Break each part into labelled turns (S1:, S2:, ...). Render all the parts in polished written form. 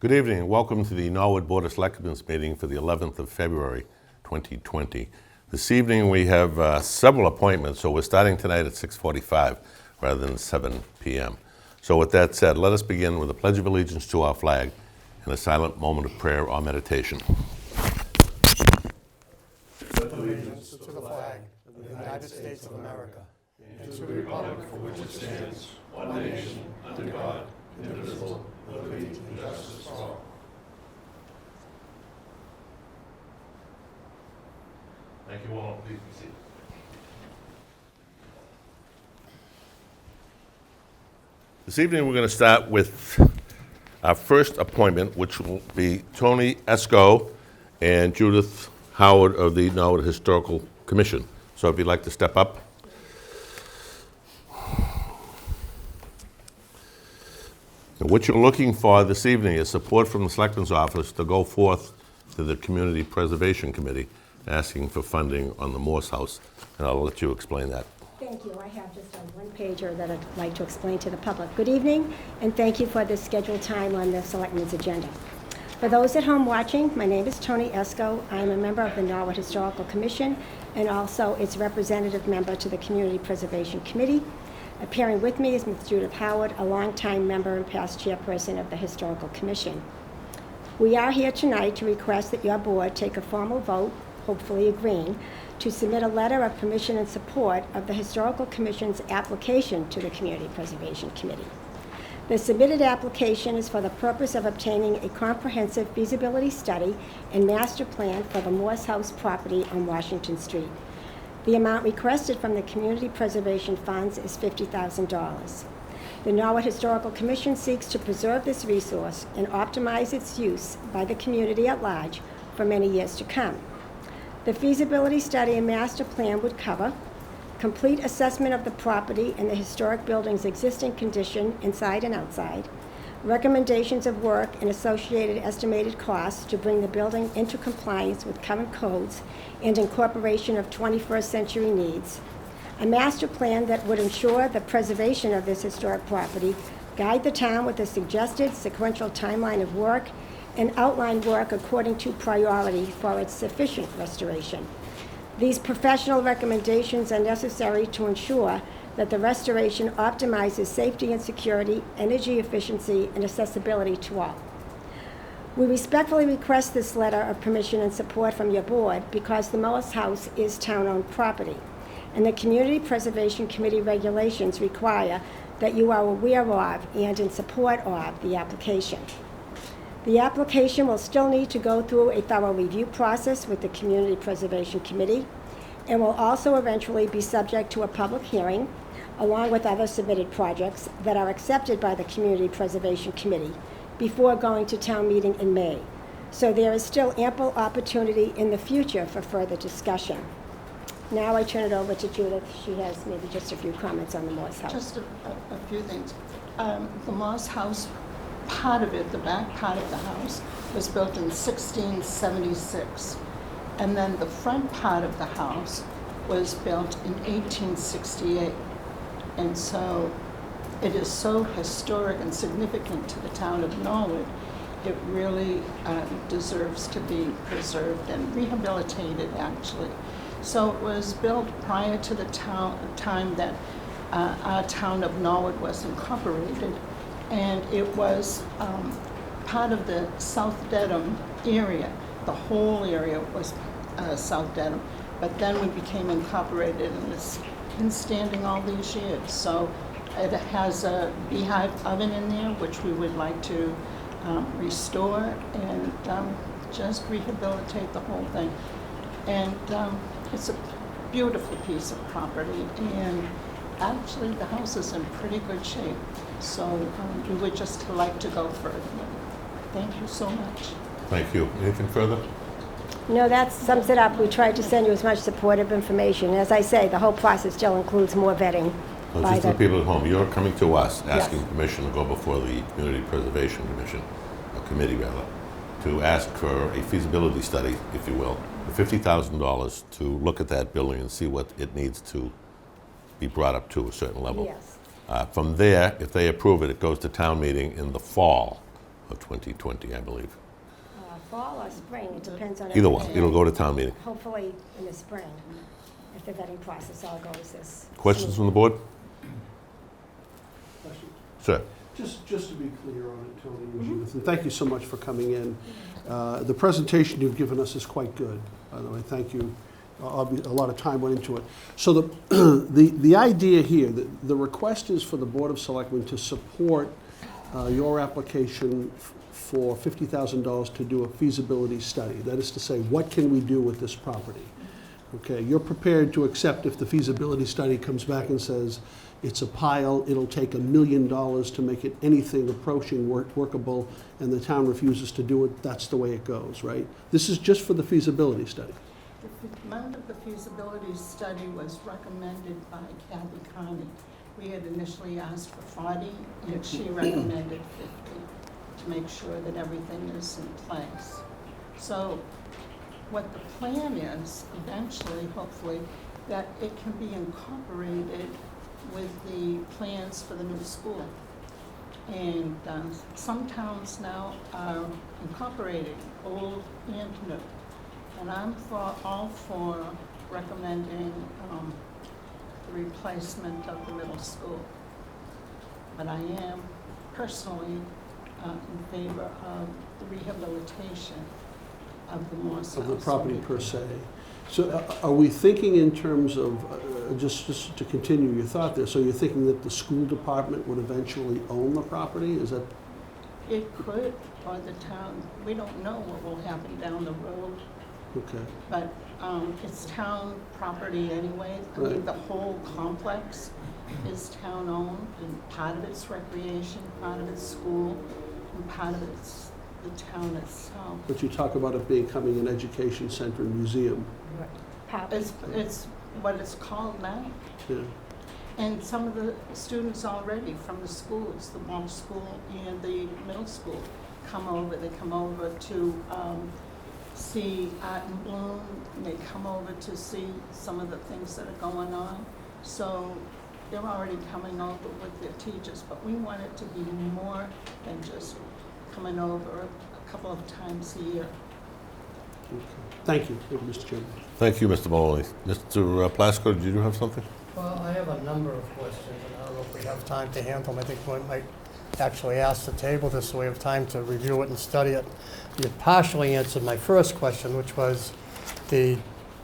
S1: Good evening and welcome to the Norwood Board of Selectmen's meeting for the 11th of February 2020. This evening we have several appointments, so we're starting tonight at 6:45 rather than 7 p.m. So with that said, let us begin with a pledge of allegiance to our flag and a silent moment of prayer or meditation.
S2: Pledge allegiance to the flag of the United States of America and to the republic for which it stands, one nation, under God, indivisible, with liberty and justice for all.
S1: Thank you all. Please be seated. This evening we're going to start with our first appointment, which will be Tony Esco and Judith Howard of the Norwood Historical Commission. So if you'd like to step up. And what you're looking for this evening is support from the Selectmen's office to go forth to the Community Preservation Committee asking for funding on the Morse House, and I'll let you explain that.
S3: Thank you. I have just a one-pager that I'd like to explain to the public. Good evening, and thank you for this scheduled time on the Selectmen's agenda. For those at home watching, my name is Tony Esco. I'm a member of the Norwood Historical Commission and also its representative member to the Community Preservation Committee. Appearing with me is Ms. Judith Howard, a longtime member and past chairperson of the Historical Commission. We are here tonight to request that your board take a formal vote, hopefully agreeing, to submit a letter of permission and support of the Historical Commission's application to the Community Preservation Committee. The submitted application is for the purpose of obtaining a comprehensive feasibility study and master plan for the Morse House property on Washington Street. The amount requested from the Community Preservation Funds is $50,000. The Norwood Historical Commission seeks to preserve this resource and optimize its use by the community at large for many years to come. The feasibility study and master plan would cover complete assessment of the property and the historic building's existing condition inside and outside, recommendations of work and associated estimated costs to bring the building into compliance with current codes and incorporation of 21st century needs, a master plan that would ensure the preservation of this historic property, guide the town with a suggested sequential timeline of work, and outline work according to priority for its sufficient restoration. These professional recommendations are necessary to ensure that the restoration optimizes safety and security, energy efficiency, and accessibility to all. We respectfully request this letter of permission and support from your board because the Morse House is town-owned property, and the Community Preservation Committee regulations require that you are aware of and in support of the application. The application will still need to go through a thorough review process with the Community Preservation Committee and will also eventually be subject to a public hearing along with other submitted projects that are accepted by the Community Preservation Committee before going to town meeting in May. So there is still ample opportunity in the future for further discussion. Now I turn it over to Judith. She has maybe just a few comments on the Morse House.
S4: Just a few things. The Morse House, part of it, the back part of the house, was built in 1676. And then the front part of the house was built in 1868. And so it is so historic and significant to the town of Norwood, it really deserves to be preserved and rehabilitated, actually. So it was built prior to the time that our town of Norwood was incorporated, and it was part of the South Dedham area. The whole area was South Dedham, but then we became incorporated, and it's been standing all these years. So it has a beehive oven in there, which we would like to restore and just rehabilitate the whole thing. And it's a beautiful piece of property, and actually the house is in pretty good shape. So we would just like to go further. Thank you so much.
S1: Thank you. Anything further?
S3: No, that sums it up. We tried to send you as much supportive information. As I say, the whole process still includes more vetting.
S1: So just for the people at home, you're coming to us asking
S3: Yes.
S1: permission to go before the Community Preservation Commission, a committee rather, to ask for a feasibility study, if you will, for $50,000 to look at that building and see what it needs to be brought up to a certain level.
S3: Yes.
S1: From there, if they approve it, it goes to town meeting in the fall of 2020, I believe.
S3: Fall or spring, it depends on.
S1: Either one,
S3: everything.
S1: it'll go to town meeting.
S3: Hopefully in the spring, if the vetting process all goes this.
S1: Questions from the board? Sir?
S2: Just to be clear on it, Tony and Judith, and thank you so much for coming in. The presentation you've given us is quite good, by the way. Thank you. A lot of time went into it. So the idea here, the request is for the Board of Selectmen to support your application for $50,000 to do a feasibility study. That is to say, what can we do with this property? Okay, you're prepared to accept if the feasibility study comes back and says it's a pile, it'll take $1 million to make it anything approaching workable, and the town refuses to do it, that's the way it goes, right? This is just for the feasibility study.
S4: The amount of the feasibility study was recommended by Kathy Connie. We had initially asked for 40, and she recommended 50 to make sure that everything is in place. So what the plan is, eventually, hopefully, that it can be incorporated with the plans for the new school. And some towns now are incorporating old and new. And I'm all for recommending the replacement of the middle school. But I am personally in favor of the rehabilitation of the Morse
S2: Of the
S4: House.
S2: property per se. So are we thinking in terms of, just to continue your thought there, so you're thinking that the school department would eventually own the property? Is that?
S4: It could, or the town. We don't know what will happen down the road,
S2: Okay.
S4: but it's town property anyway. I mean,
S2: Right.
S4: the whole complex is town-owned, and part of it's recreation, part of it's school, and part of it's the town itself.
S2: But you talk about it becoming an education center and museum.
S4: It's what it's called now.
S2: Yeah.
S4: And some of the students already from the schools, the Walsh School and the middle school, come over. They come over to see Art in Bloom, and they come over to see some of the things that are going on. So they're already coming over with their teachers, but we want it to be more than just coming over a couple of times a year.
S2: Okay. Thank you, Mr. Chairman.
S1: Thank you, Mr. Maloney. Mr. Plasko, did you have something?
S5: Well, I have a number of questions, and I don't know if we have time to handle them. I think we might actually ask to table this so we have time to review it and study it. You partially answered my first question, which was the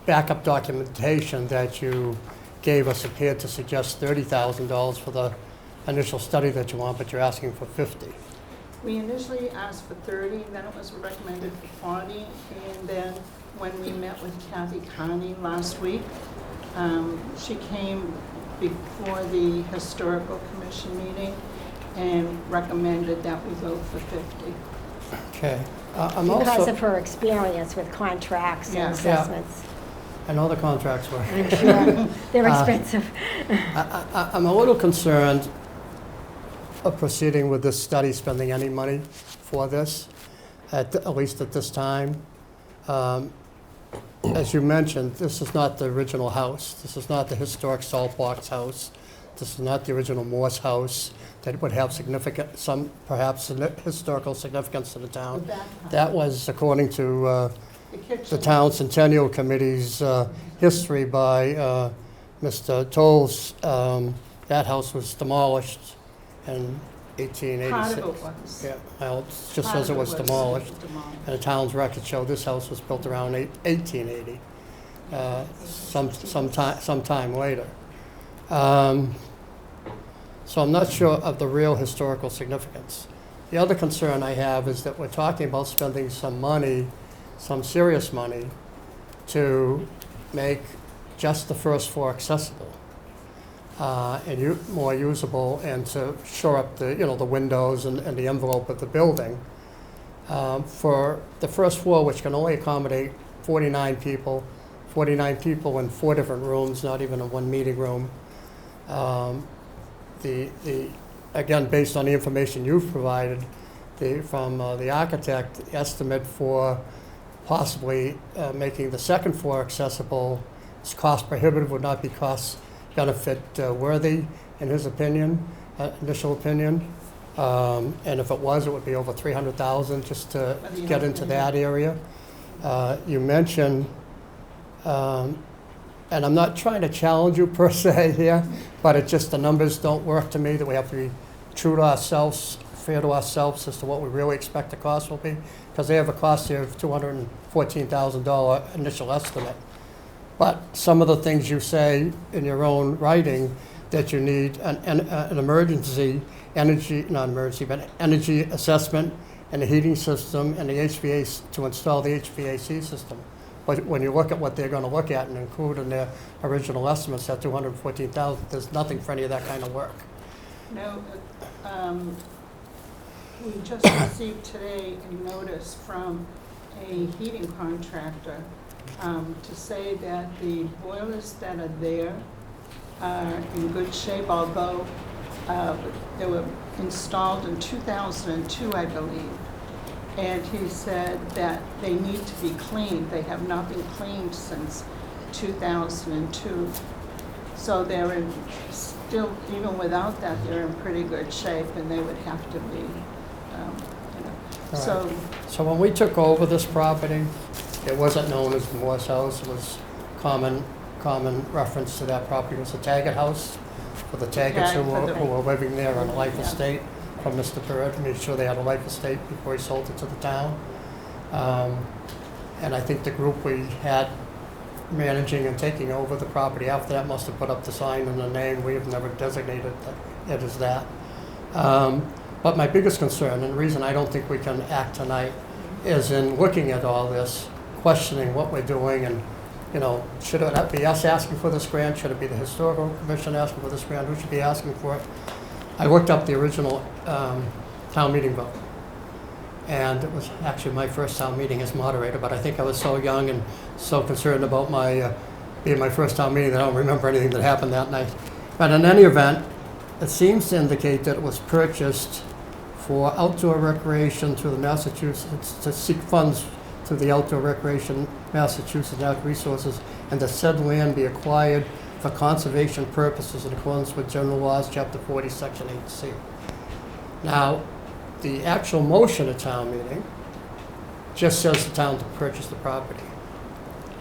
S5: backup documentation that you gave us appeared to suggest $30,000 for the initial study that you want, but you're asking for 50.
S4: We initially asked for 30, then it was recommended for 40, and then when we met with Kathy Connie last week, she came before the Historical Commission meeting and recommended that we go for 50.
S5: Okay. I'm
S3: Because
S5: also,
S3: of her experience with contracts and
S4: Yeah.
S3: assessments.
S5: I know the contracts were.
S3: I'm sure they're expensive.
S5: I'm a little concerned of proceeding with this study, spending any money for this, at least at this time. As you mentioned, this is not the original house. This is not the historic Saltbox house. This is not the original Morse house that would have perhaps historical significance to the
S4: The
S5: town.
S4: back part,
S5: That was, according to
S4: the kitchen.
S5: the Town Centennial Committee's history by Mr. Tolles, that house was demolished in 1886.
S4: Part of it was.
S5: Yeah, well, it just
S4: Part
S5: says it
S4: of
S5: was demolished.
S4: demolished.
S5: And the town's records show this house was built around 1880, sometime later. So I'm not sure of the real historical significance. The other concern I have is that we're talking about spending some money, some serious money, to make just the first floor accessible and more usable, and to shore up the windows and the envelope of the building. For the first floor, which can only accommodate 49 people in 4 different rooms, not even in one meeting room. Again, based on the information you've provided from the architect, the estimate for possibly making the second floor accessible is cost prohibitive, would not be cost benefit worthy, in his opinion, initial opinion. And if it was, it would be over 300,000 just to
S4: For the
S5: get into
S4: opening.
S5: that area. You mentioned, and I'm not trying to challenge you per se here, but it's just the numbers don't work to me, that we have to be true to ourselves, fair to ourselves as to what we really expect the cost will be, because they have a cost here of $214,000 initial estimate. But some of the things you say in your own writing, that you need an emergency energy, not emergency, but energy assessment and the heating system and the HVAC, to install the HVAC system. But when you look at what they're gonna look at and include in their original estimates, that 214,000, there's nothing for any of that kind of work.
S4: No, we just received today a notice from a heating contractor to say that the boilers that are there are in good shape, although they were installed in 2002, I believe. And he said that they need to be cleaned. They have not been cleaned since 2002. So they're in, still, even without that, they're in pretty good shape, and they would have to be,
S5: All
S4: so,
S5: So when we took over this property, it wasn't known as the Morse House. It was common reference to that property. It was the Taggart House for the Taggarts who were living there on a life
S4: Yeah.
S5: estate from Mr. Bird, made sure they had a life estate before he sold it to the town. And I think the group we had managing and taking over the property after that must have put up the sign and the name. We have never designated it as that. But my biggest concern, and the reason I don't think we can act tonight, is in looking at all this, questioning what we're doing, and, you know, should it be us asking for this grant? Should it be the Historical Commission asking for this grant? Who should be asking for it? I looked up the original town meeting vote, and it was actually my first town meeting as moderator, but I think I was so young and so concerned about my being my first town meeting that I don't remember anything that happened that night. But in any event, it seems to indicate that it was purchased for outdoor recreation through the Massachusetts, to seek funds through the Outdoor Recreation Massachusetts Natural Resources, and that said land be acquired for conservation purposes in accordance with General Laws, Chapter 40, Section 8C. Now, the actual motion at town meeting just says the town to purchase the property.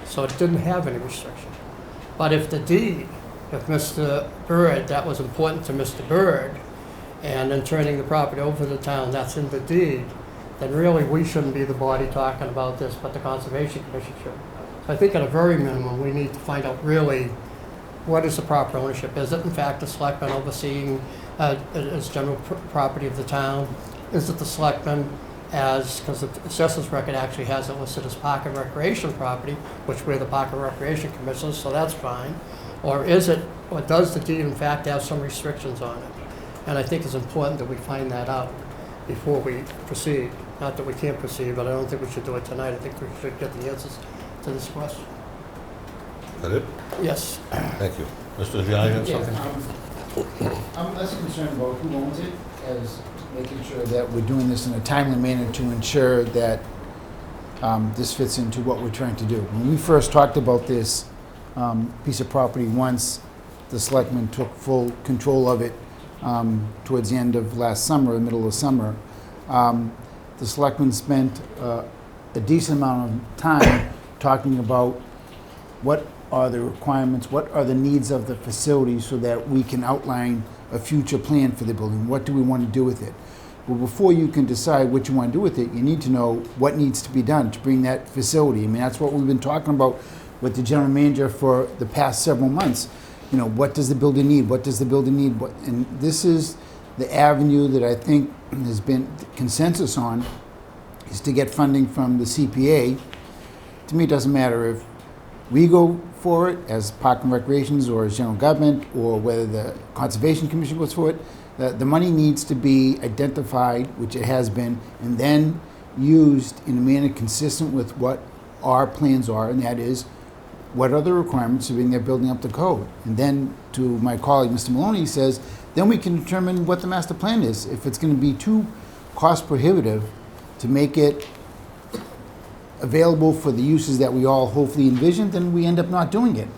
S5: So it didn't have any restriction. But if the deed, if Mr. Bird, that was important to Mr. Bird, and then turning the property over to the town, that's in the deed, then really we shouldn't be the body talking about this, but the Conservation Commission should. So I think at a very minimum, we need to find out really what is the proper ownership. Is it in fact the selectmen overseeing as general property of the town? Is it the selectmen as, because the assessors record actually has it listed as park and recreation property, which we're the park and recreation commissioners, so that's fine. Or is it, or does the deed in fact have some restrictions on it? And I think it's important that we find that out before we proceed. Not that we can't proceed, but I don't think we should do it tonight. I think we should get the answers to this question.
S1: Is that it?
S5: Yes.
S1: Thank you. Mr. Giant, you have
S6: Yeah,
S1: something?
S6: I'm less concerned about who owns it as making sure that we're doing this in a timely manner to ensure that this fits into what we're trying to do. When we first talked about this piece of property, once the selectmen took full control of it towards the end of last summer, middle of summer, the selectmen spent a decent amount of time talking about what are the requirements, what are the needs of the facility, so that we can outline a future plan for the building. What do we want to do with it? Well, before you can decide what you want to do with it, you need to know what needs to be done to bring that facility. I mean, that's what we've been talking about with the general manager for the past several months. You know, what does the building need? What does the building need? And this is the avenue that I think has been consensus on, is to get funding from the CPA. To me, it doesn't matter if we go for it as Park and Recreations or as general government, or whether the Conservation Commission goes for it. The money needs to be identified, which it has been, and then used in a manner consistent with what our plans are, and that is, what are the requirements to bring that building up to code? And then, to my colleague, Mr. Maloney, he says, then we can determine what the master plan is. If it's going to be too cost prohibitive to make it available for the uses that we all hopefully envisioned, then we end up not doing it.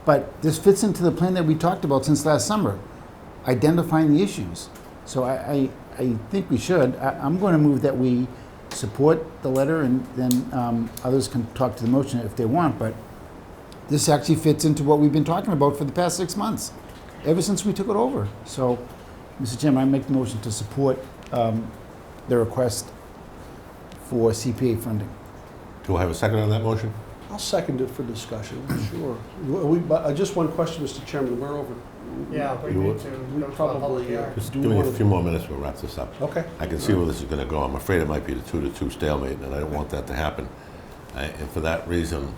S6: But this fits into the plan that we talked about since last summer, identifying the issues. So I I think we should. I'm going to move that we support the letter, and then others can talk to the motion if they want, but this actually fits into what we've been talking about for the past 6 months, ever since we took it over. So, Mr. Chairman, I make the motion to support the request for CPA funding.
S1: Do I have a second on that motion?
S2: I'll second it for discussion, sure. But just one question, Mr. Chairman, we're over.
S5: Yeah, we
S1: You
S5: need
S1: would-
S5: to
S2: We
S5: go to a
S2: probably,
S5: public hearing.
S1: Just
S2: Do
S1: give me a
S2: wanna-
S1: few more minutes, we'll wrap this up.
S2: Okay.
S1: I can see where this is going to go. I'm afraid it might be the 2-2 stalemate, and I don't want that to happen. And for that reason,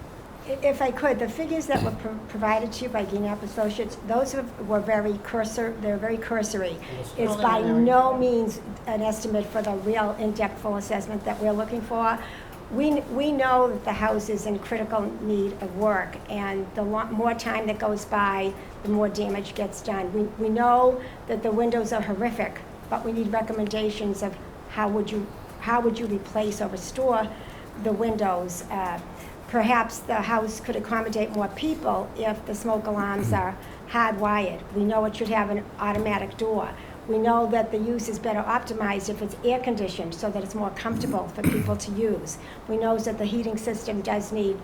S3: If I could, the figures that were provided to you by Guinness Associates, those were very they're very cursory. It's by no means an estimate for the real in-depth full assessment that we're looking for. We know that the house is in critical need of work, and the more time that goes by, the more damage gets done. We know that the windows are horrific, but we need recommendations of how would you replace or restore the windows. Perhaps the house could accommodate more people if the smoke alarms are hardwired. We know it should have an automatic door. We know that the use is better optimized if it's air conditioned so that it's more comfortable for people to use. We know that the heating system does need,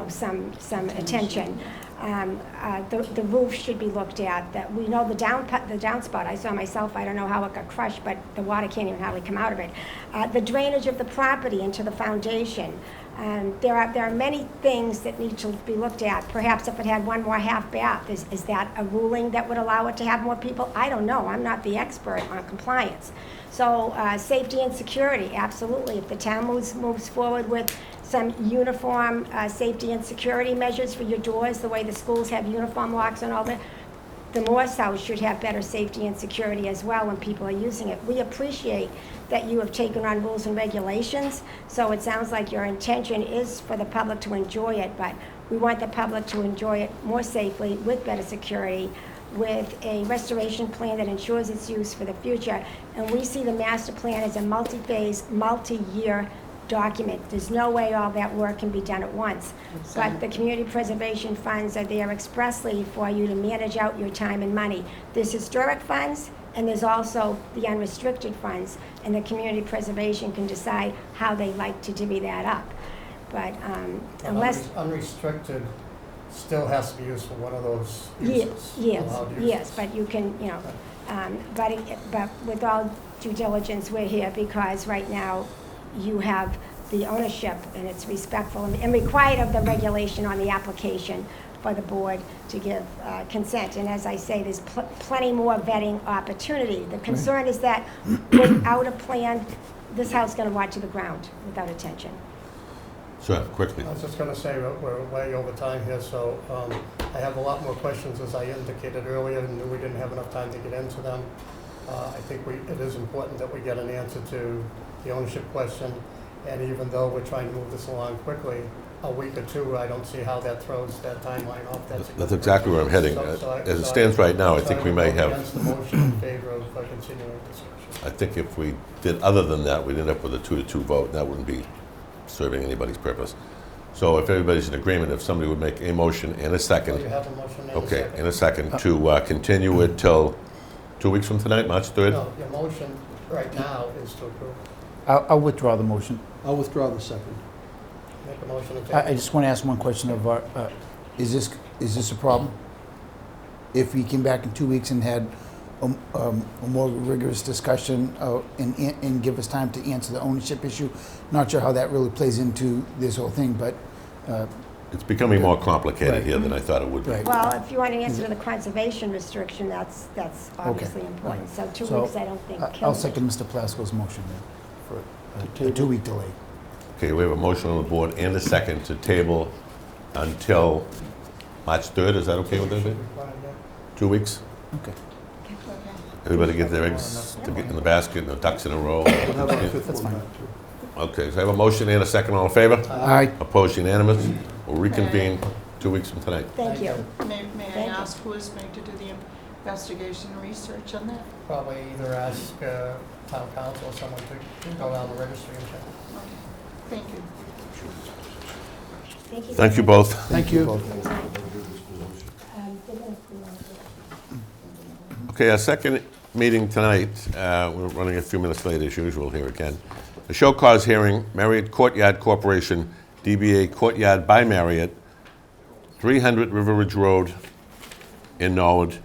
S3: some attention. The roof should be looked at. That we know the downspout. I saw myself. I don't know how it got crushed, but the water can't even hardly come out of it. The drainage of the property into the foundation. There are many things that need to be looked at. Perhaps if it had one more half bath, is that a ruling that would allow it to have more people? I don't know. I'm not the expert on compliance. So safety and security, absolutely. If the town moves forward with some uniform safety and security measures for your doors, the way the schools have uniform locks and all that, the Morse House should have better safety and security as well when people are using it. We appreciate that you have taken on rules and regulations, so it sounds like your intention is for the public to enjoy it, but we want the public to enjoy it more safely, with better security, with a restoration plan that ensures its use for the future. And we see the master plan as a multi-phase, multi-year document. There's no way all that work can be done at once. But the community preservation funds are there expressly for you to manage out your time and money. There's historic funds, and there's also the unrestricted funds, and the community preservation can decide how they like to divvy that up. But unless...
S5: Unrestricted still has to be used for one of those uses. Allowed uses.
S3: Yes, but you can, but with all due diligence, we're here because right now you have the ownership, and it's respectful and required of the regulation on the application for the board to give consent. And as I say, there's plenty more vetting opportunity. The concern is that without a plan, this house is going to rot to the ground without attention.
S1: sure, quickly.
S5: I was just going to say, we're way over time here, so I have a lot more questions, as I indicated earlier, and we didn't have enough time to get into them. I think it is important that we get an answer to the ownership question, and even though we're trying to move this along quickly, a week or two, I don't see how that throws that timeline off.
S1: That's exactly where I'm heading. As it stands right now, I think we may have...
S5: Against the motion in favor of continuing discussion.
S1: I think if we did other than that, we'd end up with a 2-2 vote, and that wouldn't be serving anybody's purpose. So if everybody's in agreement, if somebody would make a motion and a
S5: So
S1: second,
S5: you have a motion and a
S1: okay,
S5: second.
S1: in a second, to continue it till 2 weeks from tonight, March 3rd?
S5: No, your motion right now is to approve.
S6: I'll withdraw the motion.
S2: I'll withdraw the second.
S5: Make a motion and
S6: I
S5: take.
S6: just want to ask one question of our, is this a problem? If we came back in 2 weeks and had a more rigorous discussion and give us time to answer the ownership issue, not sure how that really plays into this whole thing, but,
S1: It's becoming more complicated
S6: Right.
S1: here than I thought it would be.
S6: Right.
S3: Well, if you want an answer to the conservation restriction, that's obviously important. So 2
S6: So,
S3: weeks, I don't think
S6: I'll
S3: kills it.
S6: second Mr. Plasko's motion then for a
S2: table.
S6: 2-week delay.
S1: Okay, we have a motion on the board and a second to table until March 3rd. Is that okay with everybody? 2 weeks?
S6: Okay.
S1: Everybody get their eggs to get in the basket and the ducks in a row?
S2: We'll have our fifth
S6: That's
S2: one
S6: fine.
S2: back, too.
S1: Okay, so I have a motion and a second. All in favor?
S6: Aye.
S1: Opposed, unanimous. We'll reconvene 2 weeks from tonight.
S3: Thank you.
S4: May I
S3: Thank you.
S4: ask who is going to do the investigation and research on that?
S5: Probably either ask town council or someone to go down the registry and check.
S4: Okay. Thank you.
S1: Thank you both.
S6: Thank you.
S1: Okay, our second meeting tonight, we're running a few minutes late as usual here again. A show cause hearing, Marriott Courtyard Corporation, DBA Courtyard by Marriott, 300 River Ridge Road in Norwood.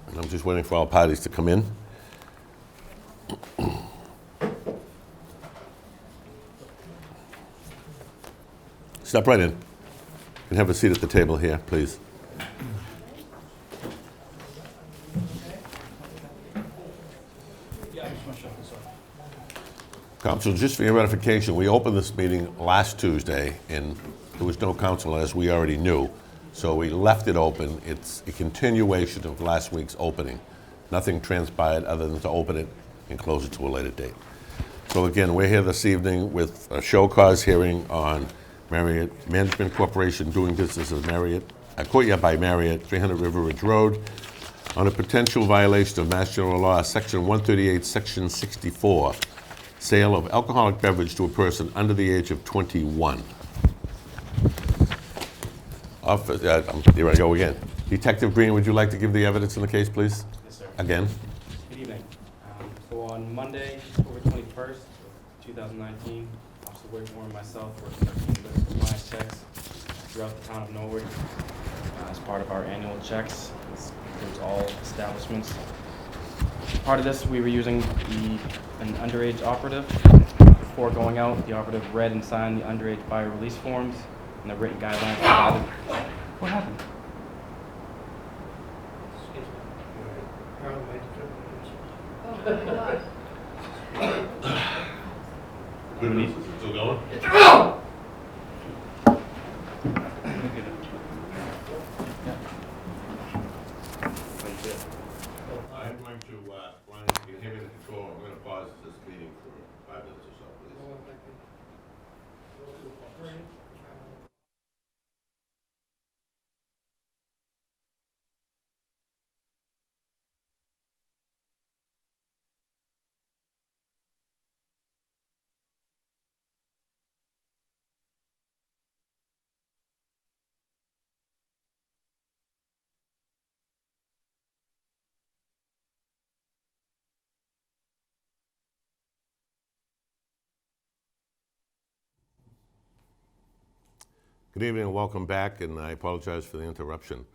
S1: And I'm just waiting for all parties to come in. Step right in. You can have a seat at the table here, please. Council, just for your ratification, we opened this meeting last Tuesday, and there was no council, as we already knew. So we left it open. It's a continuation of last week's opening. Nothing transpired other than to open it and close it to a later date. So again, we're here this evening with a show cause hearing on Marriott Management Corporation doing business as Marriott, Courtyard by Marriott, 300 River Ridge Road, on a potential violation of Mass General Law, Section 138, Section 64, sale of alcoholic beverage to a person under the age of 21. Here I go again. Detective Green, would you like to give the evidence in the case, please?
S7: Yes, sir.
S1: Again?
S7: Good evening. So on Monday, October 21st, 2019, Officer Whitmore and myself were conducting liquor compliance checks throughout the town of Norwood as part of our annual checks. This includes all establishments. As part of this, we were using an underage operative. Before going out, the operative read and signed the underage buyer release forms and the written guidelines provided. What happened?
S1: Good news. Is it still going? I'm going to, Ron, if you can hand me the control, I'm going to pause this meeting for 5 minutes or so, please. Good evening and welcome back, and I apologize for the interruption.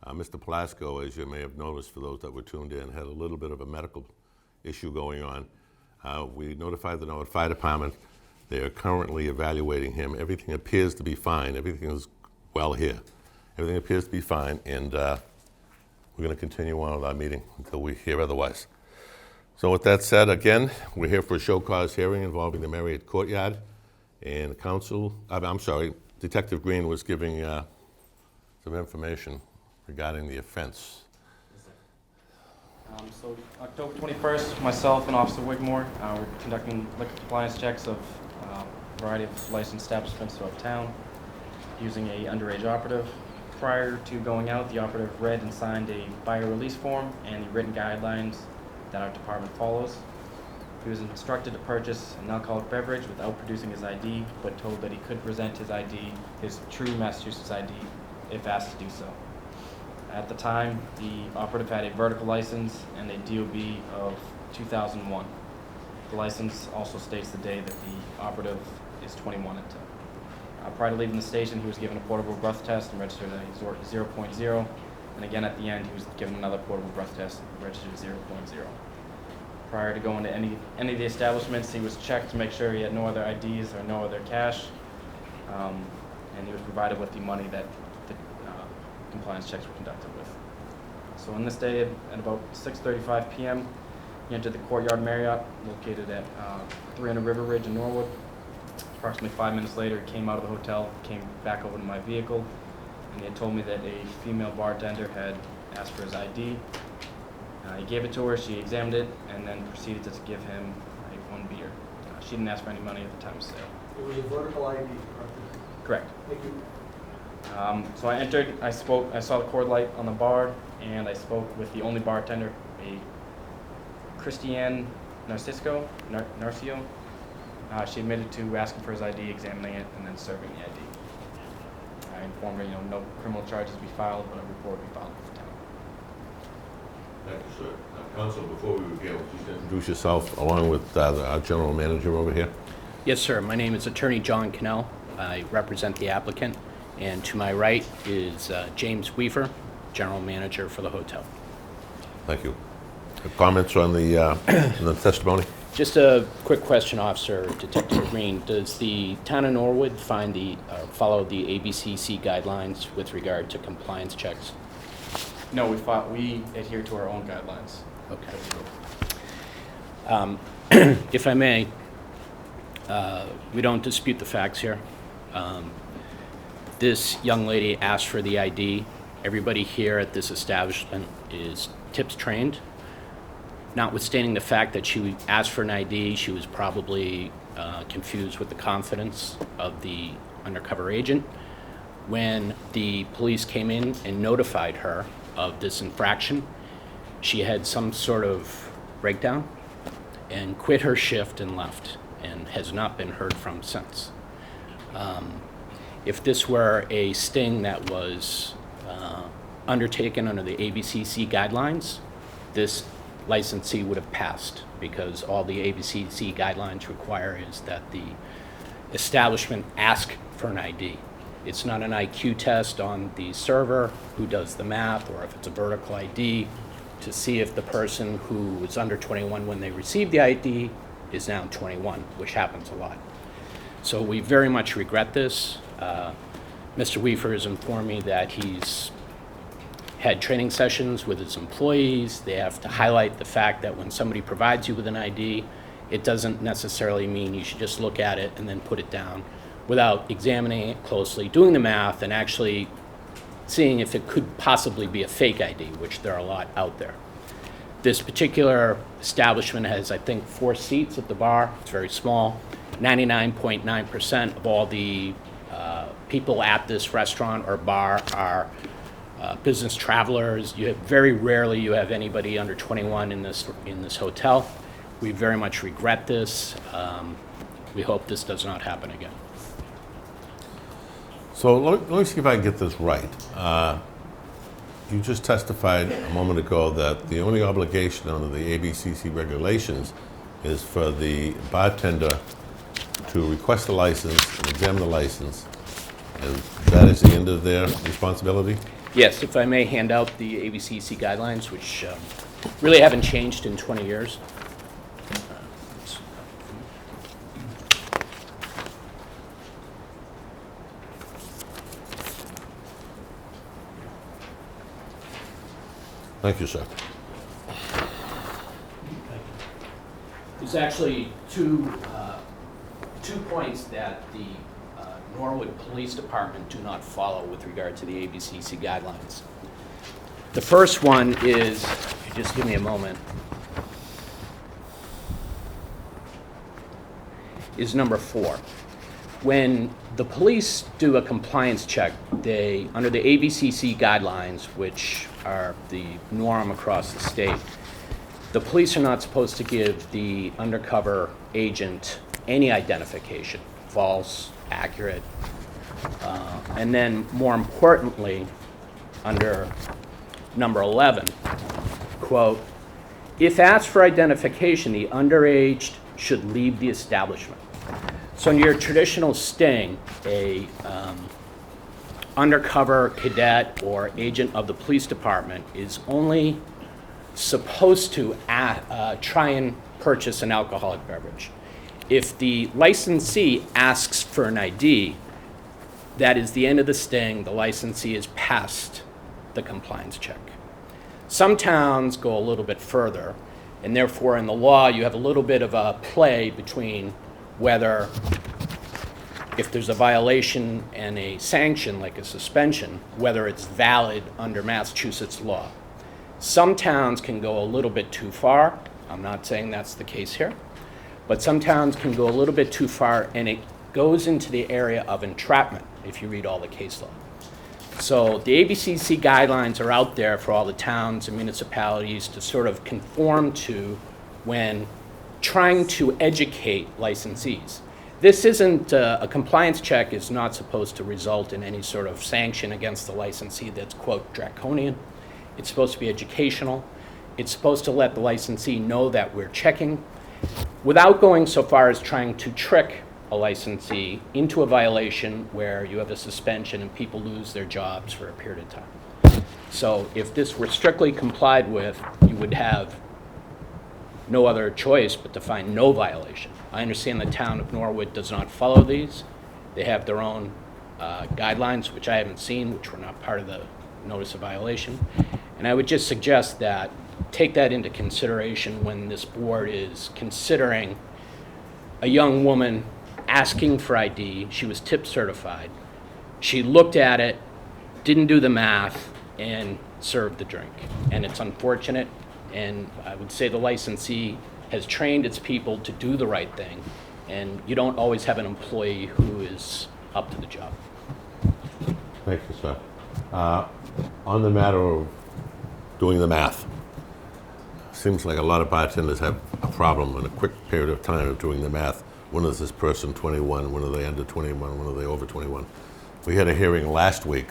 S1: Mr. Plasko, as you may have noticed for those that were tuned in, had a little bit of a medical issue going on. We notified the Norwood Fire Department. They are currently evaluating him. Everything appears to be fine. Everything is well here. Everything appears to be fine, and we're going to continue on with our meeting until we hear otherwise. So with that said, again, we're here for a show cause hearing involving the Marriott Courtyard, and the council, Detective Green was giving some information regarding the offense.
S7: So October 21st, myself and Officer Wigmore were conducting liquor compliance checks of a variety of licensed establishments throughout town using a underage operative. Prior to going out, the operative read and signed a buyer release form and the written guidelines that our department follows. He was instructed to purchase an alcoholic beverage without producing his ID, but told that he could present his ID, his true Massachusetts ID, if asked to do so. At the time, the operative had a vertical license and a DOB of 2001. The license also states the day that the operative is 21 and 10. Prior to leaving the station, he was given a portable breath test and registered a 0.0. And again at the end, he was given another portable breath test and registered 0.0. Prior to going to any of the establishments, he was checked to make sure he had no other IDs or no other cash, and he was provided with the money that the compliance checks were conducted with. So on this day, at about 6:35 p.m., he entered the Courtyard Marriott, located at 300 River Ridge in Norwood. Approximately 5 minutes later, he came out of the hotel, came back over to my vehicle, and he had told me that a female bartender had asked for his ID. He gave it to her, she examined it, and then proceeded to give him one beer. She didn't ask for any money at the time of sale.
S2: It was a vertical ID,
S7: Correct.
S2: Thank you.
S7: So I entered, I saw the cord light on the bar, and I spoke with the only bartender, a Christiane Narciso. She admitted to asking for his ID, examining it, and then serving the ID. I informed her, no criminal charges be filed, but a report be filed with the town.
S1: Thank you, sir. Counsel, before we begin, please introduce yourself along with our general manager over here.
S8: Yes, sir. My name is Attorney John Cannell. I represent the applicant. And to my right is James Weaver, General Manager for the hotel.
S1: Thank you. Comments on the testimony?
S8: Just a quick question, Officer Detective Green. Does the town of Norwood follow the ABCC guidelines with regard to compliance checks?
S7: No, we adhere to our own guidelines.
S8: Okay. If I may, we don't dispute the facts here. This young lady asked for the ID. Everybody here at this establishment is TIPS trained. Notwithstanding the fact that she asked for an ID, she was probably confused with the confidence of the undercover agent. When the police came in and notified her of this infraction, she had some sort of breakdown and quit her shift and left, and has not been heard from since. If this were a sting that was undertaken under the ABCC guidelines, this licensee would have passed, because all the ABCC guidelines require is that the establishment ask for an ID. It's not an IQ test on the server who does the math, or if it's a vertical ID, to see if the person who was under 21 when they received the ID is now 21, which happens a lot. So we very much regret this. Mr. Weaver has informed me that he's had training sessions with his employees. They have to highlight the fact that when somebody provides you with an ID, it doesn't necessarily mean you should just look at it and then put it down without examining it closely, doing the math, and actually seeing if it could possibly be a fake ID, which there are a lot out there. This particular establishment has, I think, 4 seats at the bar. It's very small. 99.9% of all the people at this restaurant or bar are business travelers. Very rarely you have anybody under 21 in this hotel. We very much regret this. We hope this does not happen again.
S1: So let me see if I can get this right. You just testified a moment ago that the only obligation under the ABCC regulations is for the bartender to request a license and examine the license, and that is the end of their responsibility?
S8: Yes, if I may hand out the ABCC guidelines, which really haven't changed in 20 years.
S1: Thank you, sir.
S8: There's actually two points that the Norwood Police Department do not follow with regard to the ABCC guidelines. The first one is, if you just give me a moment, is number 4. When the police do a compliance check, they, under the ABCC guidelines, which are the norm across the state, the police are not supposed to give the undercover agent any identification, false, accurate, and then more importantly, under number 11, quote, if asked for identification, the underage should leave the establishment. So in your traditional sting, a undercover cadet or agent of the police department is only supposed to try and purchase an alcoholic beverage. If the licensee asks for an ID, that is the end of the sting. The licensee has passed the compliance check. Some towns go a little bit further, and therefore in the law you have a little bit of a play between whether, if there's a violation and a sanction like a suspension, whether it's valid under Massachusetts law. Some towns can go a little bit too far. I'm not saying that's the case here. But some towns can go a little bit too far, and it goes into the area of entrapment if you read all the case law. So the ABCC guidelines are out there for all the towns and municipalities to sort of conform to when trying to educate licensees. This isn't, a compliance check is not supposed to result in any sort of sanction against the licensee that's, quote, draconian. It's supposed to be educational. it's supposed to let the licensee know that we're checking, without going so far as trying to trick a licensee into a violation where you have a suspension and people lose their jobs for a period of time. So if this were strictly complied with, you would have no other choice but to find no violation. I understand the town of Norwood does not follow these. They have their own guidelines, which I haven't seen, which were not part of the notice of violation. And I would just suggest that take that into consideration when this board is considering a young woman asking for ID. She was tip certified. She looked at it, didn't do the math, and served the drink. And it's unfortunate, and I would say the licensee has trained its people to do the right thing, and you don't always have an employee who is up to the job.
S1: Thank you, sir. On the matter of doing the math, seems like a lot of bartenders have a problem in a quick period of time of doing the math. When is this person 21? When are they under 21? When are they over 21? We had a hearing last week,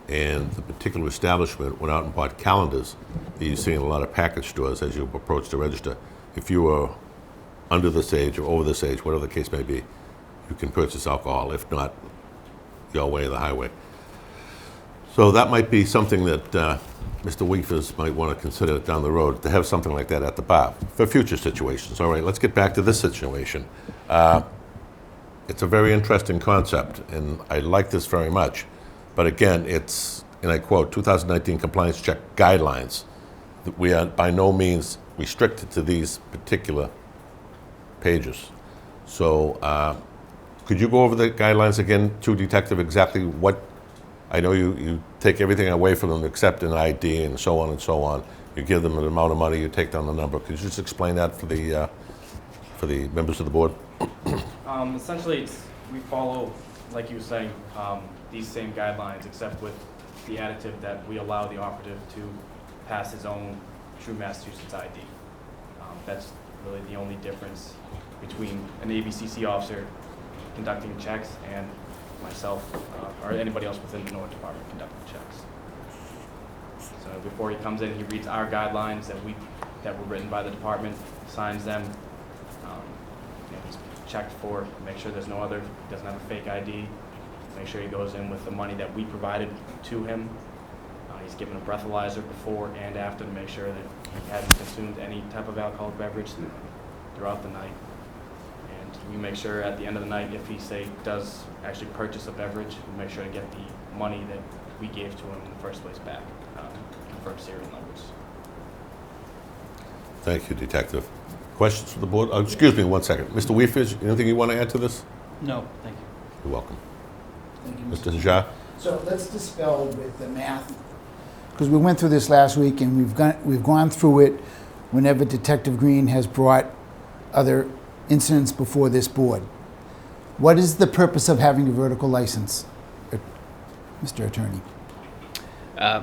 S1: and the particular establishment went out and bought calendars that you see in a lot of package stores as you approach the register. If you are under this age or over this age, whatever the case may be, you can purchase alcohol. If not, your way or the highway. So that might be something that Mr. Weefers might want to consider down the road, to have something like that at the bar for future situations. All right, let's get back to this situation. It's a very interesting concept, and I like this very much. But again, it's, and I quote, 2019 compliance check guidelines. We are by no means restricted to these particular pages. So could you go over the guidelines again, to Detective, exactly what, I know you take everything away from them except an ID and so on and so on. You give them an amount of money, you take down the number. Could you just explain that for the members of the board?
S7: Essentially, we follow, like you were saying, these same guidelines, except with the additive that we allow the operative to pass his own true Massachusetts ID. That's really the only difference between an ABCC officer conducting checks and myself or anybody else within the Norwood Department conducting checks. So before he comes in, he reads our guidelines that were written by the department, signs them. He's checked for, make sure there's no other, doesn't have a fake ID. Make sure he goes in with the money that we provided to him. He's given a breathalyzer before and after to make sure that he hasn't consumed any type of alcoholic beverage throughout the night. And we make sure at the end of the night, if he does actually purchase a beverage, we make sure to get the money that we gave to him in the first place back, confirm serial numbers.
S1: Thank you, Detective. Questions from the board? Oh, excuse me 1 second. Mr. Weefers, anything you want to add to this?
S9: No, thank you.
S1: You're welcome.
S6: Thank you,
S1: Mr. Hajar?
S6: So let's dispel with the math, because we went through this last week and we've gone through it whenever Detective Green has brought other incidents before this board. What is the purpose of having a vertical license, Mr. Attorney?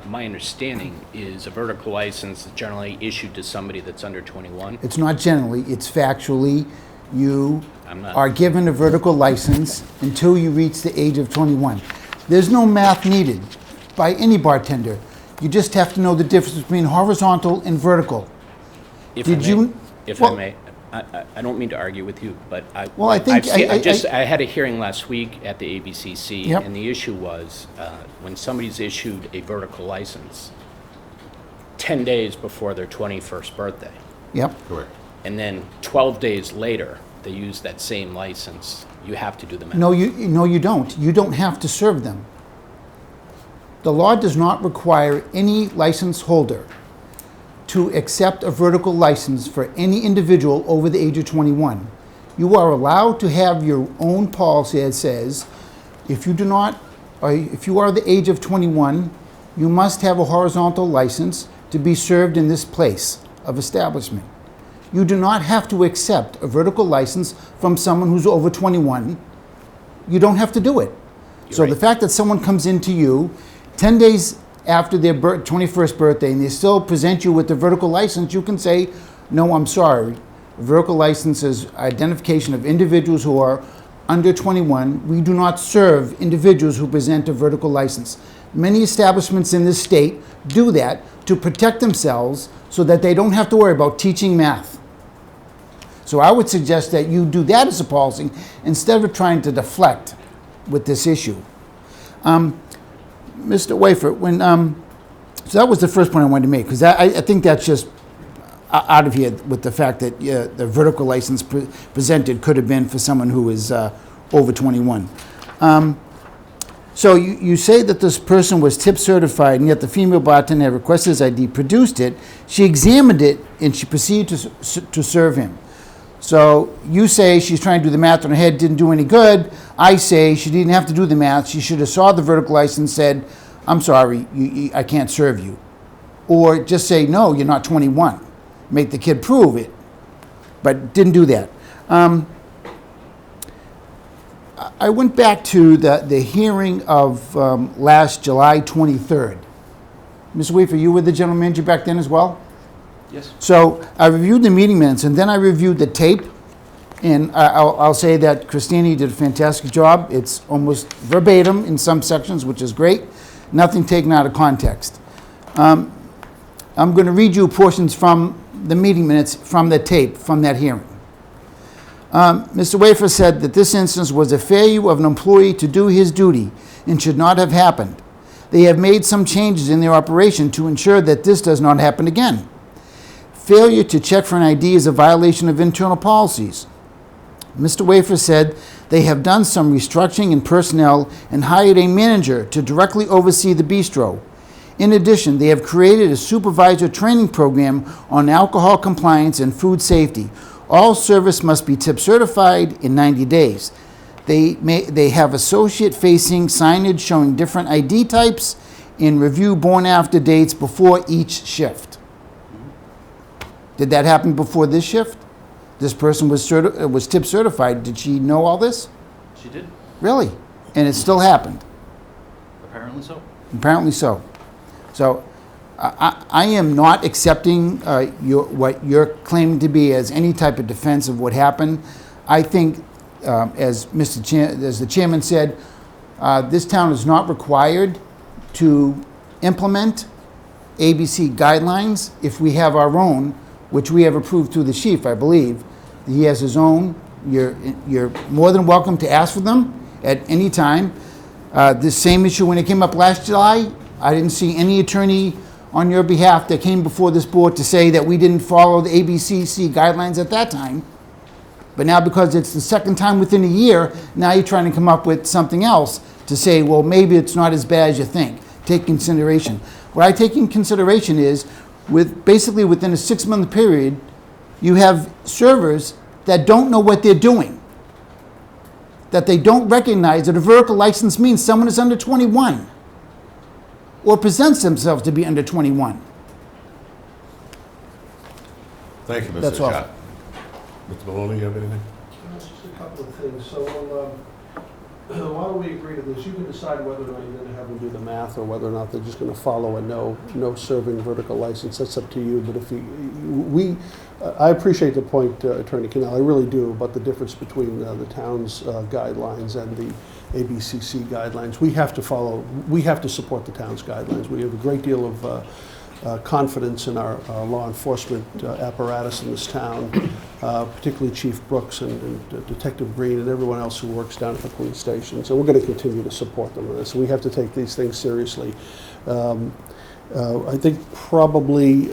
S8: My understanding is a vertical license is generally issued to somebody that's under 21.
S6: It's not generally, it's factually. You
S8: I'm not-
S6: are given a vertical license until you reach the age of 21. There's no math needed by any bartender. You just have to know the difference between horizontal and vertical.
S8: If
S6: Did
S8: I may,
S6: you-
S8: if
S6: well-
S8: I may, I don't mean to argue with you, but
S6: Well, I think-
S8: I had a hearing last week at the ABCC,
S6: Yep.
S8: and the issue was when somebody's issued a vertical license 10 days before their 21st birthday,
S6: Yep.
S1: Correct.
S8: and then 12 days later they use that same license, you have to do the math.
S6: No, you don't. You don't have to serve them. The law does not require any license holder to accept a vertical license for any individual over the age of 21. You are allowed to have your own policy that says, if you are the age of 21, you must have a horizontal license to be served in this place of establishment. You do not have to accept a vertical license from someone who's over 21. You don't have to do it. So
S8: right.
S6: the fact that someone comes into you 10 days after their 21st birthday and they still present you with the vertical license, you can say, no, I'm sorry. A vertical license is identification of individuals who are under 21. We do not serve individuals who present a vertical license. Many establishments in this state do that to protect themselves so that they don't have to worry about teaching math. So I would suggest that you do that as a policy instead of trying to deflect with this issue. Mr. Wafer, so that was the first point I wanted to make, because I think that's just out of here with the fact that the vertical license presented could have been for someone who is over 21. So you say that this person was tip certified, and yet the female bartender had requested his ID, produced it, she examined it, and she proceeded to serve him. So you say she's trying to do the math in her head, didn't do any good. I say she didn't have to do the math. She should have saw the vertical license, said, I'm sorry, I can't serve you. Or just say, no, you're not 21. Make the kid prove it, but didn't do that. I went back to the hearing of last July 23rd. Ms. Weaver, you were the general manager back then as well?
S7: Yes.
S6: So I reviewed the meeting minutes, and then I reviewed the tape, and I'll say that Christine did a fantastic job. It's almost verbatim in some sections, which is great. Nothing taken out of context. I'm going to read you portions from the meeting minutes from the tape from that hearing. Mr. Wafer said that this instance was a failure of an employee to do his duty and should not have happened. They have made some changes in their operation to ensure that this does not happen again. Failure to check for an ID is a violation of internal policies. Mr. Wafer said they have done some restructuring in personnel and hired a manager to directly oversee the bistro. In addition, they have created a supervisor training program on alcohol compliance and food safety. All service must be tip certified in 90 days. They have associate-facing signage showing different ID types and review born-after dates before each shift. Did that happen before this shift? This person was tip certified. Did she know all this?
S9: She did,
S6: Really? And it still happened?
S9: apparently so.
S6: Apparently so. So I am not accepting what you're claiming to be as any type of defense of what happened. I think, as the chairman said, this town is not required to implement ABC guidelines if we have our own, which we have approved through the chief, I believe. He has his own. You're more than welcome to ask for them at any time. This same issue, when it came up last July, I didn't see any attorney on your behalf that came before this board to say that we didn't follow the ABCC guidelines at that time. But now, because it's the second time within a year, now you're trying to come up with something else to say, well, maybe it's not as bad as you think. Take consideration. What I take in consideration is, basically within a 6-month period, you have servers that don't know what they're doing, that they don't recognize that a vertical license means someone is under 21 or presents themselves to be under 21.
S1: Thank you, Mr.
S6: That's all.
S1: Scott. Mr. Maloney, you have anything?
S2: Just a couple of things. So, why don't we agree to this? You can decide whether or not you're going to have them do the math or whether or not they're just going to follow a no serving vertical license. That's up to you. But I appreciate the point, Attorney Cannell. I really do, about the difference between the town's guidelines and the ABCC guidelines. We have to support the town's guidelines. We have a great deal of confidence in our law enforcement apparatus in this town, particularly Chief Brooks and Detective Green and everyone else who works down at the police station. So we're going to continue to support them in this. We have to take these things seriously. I think probably,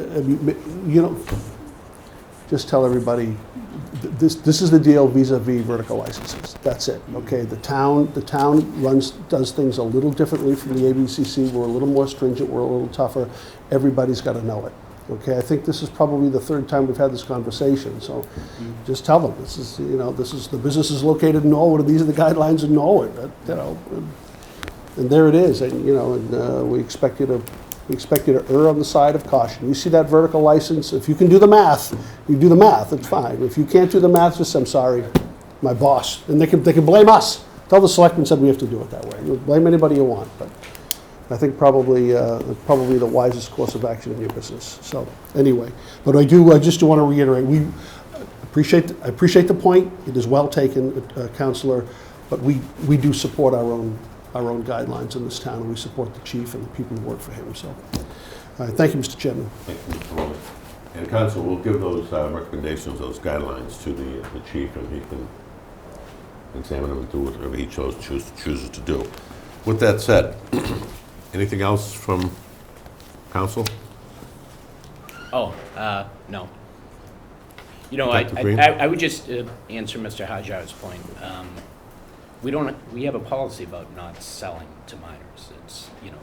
S2: just tell everybody, this is the deal vis-a-vis vertical licenses. That's it. Okay, the town does things a little differently from the ABCC. We're a little more stringent. We're a little tougher. Everybody's got to know it. Okay, I think this is probably the third time we've had this conversation. So, just tell them this is the business is located in Norwood, and these are the guidelines in Norwood. And there it is. And we expect you to err on the side of caution. You see that vertical license? If you can do the math, you do the math. It's fine. If you can't do the math, just say, I'm sorry, my boss, and they can blame us. Tell the selectmen said we have to do it that way. You blame anybody you want, but I think probably the wisest course of action in your business. So anyway, but I just want to reiterate, I appreciate the point. It is well taken, Councillor, but we do support our own guidelines in this town, and we support the chief and the people who work for him. So, thank you, Mr. Chairman.
S1: Thank you, Mr. Maloney. And council will give those recommendations, those guidelines to the chief, and he can examine them and do whatever he chooses to do. With that said, anything else from council?
S8: Oh, no. You know,
S1: Dr. Green?
S8: I would just answer Mr. Hajar's point. We have a policy about not selling to minors. It's, you know,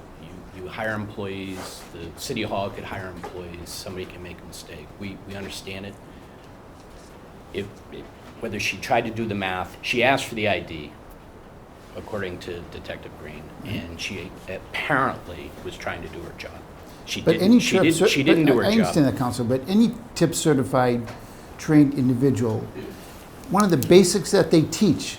S8: you hire employees, the city hall could hire employees, somebody can make a mistake. We understand it. Whether she tried to do the math, she asked for the ID, according to Detective Green, and she apparently was trying to do her job. She
S6: But
S8: didn't,
S6: any
S8: she
S6: tip
S8: didn't, she didn't do her
S6: I
S8: job.
S6: understand that, Council, but any tip certified trained individual, one of the basics that they teach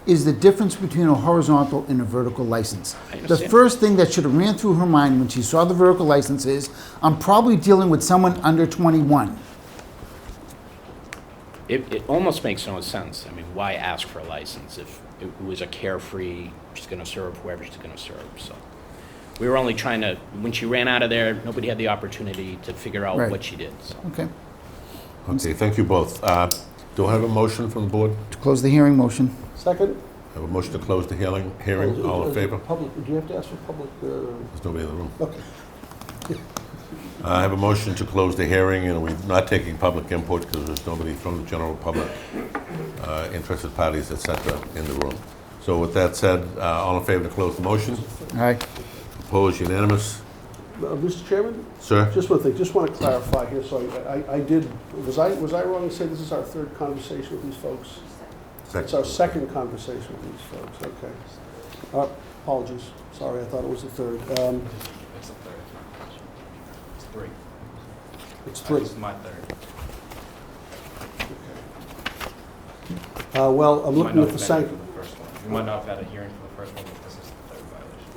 S6: is the difference between a horizontal and a vertical license.
S8: I
S6: The
S8: understand.
S6: first thing that should have ran through her mind when she saw the vertical license is, I'm probably dealing with someone under 21.
S8: It almost makes no sense. I mean, why ask for a license if it was a carefree, she's gonna serve whoever she's gonna serve, so. We were only trying to, when she ran out of there, nobody had the opportunity to figure out
S6: Right.
S8: what she did, so.
S6: Okay.
S1: Okay, thank you both. Do I have a motion from the board?
S6: To close the hearing, motion.
S2: Second?
S1: I have a motion to close the hearing. All in favor?
S2: Public, do you have to ask for public?
S1: There's nobody in the room.
S2: Okay.
S1: I have a motion to close the hearing, and we're not taking public input because there's nobody from the general public, interested parties, et cetera, in the room. So with that said, all in favor to close the motion?
S6: Aye.
S1: Opposed, unanimous?
S2: Mr. Chairman?
S1: Sir?
S2: Just one thing, just want to clarify here, so I did, was I wrong to say this is our third conversation with these folks? It's our second conversation with these folks, okay. Apologies, sorry, I thought it was the third.
S7: It's the third. It's three.
S2: It's three.
S7: This is my third.
S2: Well, I'm
S7: You might
S2: looking
S7: not
S2: at the
S7: have
S2: sanct,
S7: been here for the first one. You might not have had a hearing for the first one, but this is the third violation.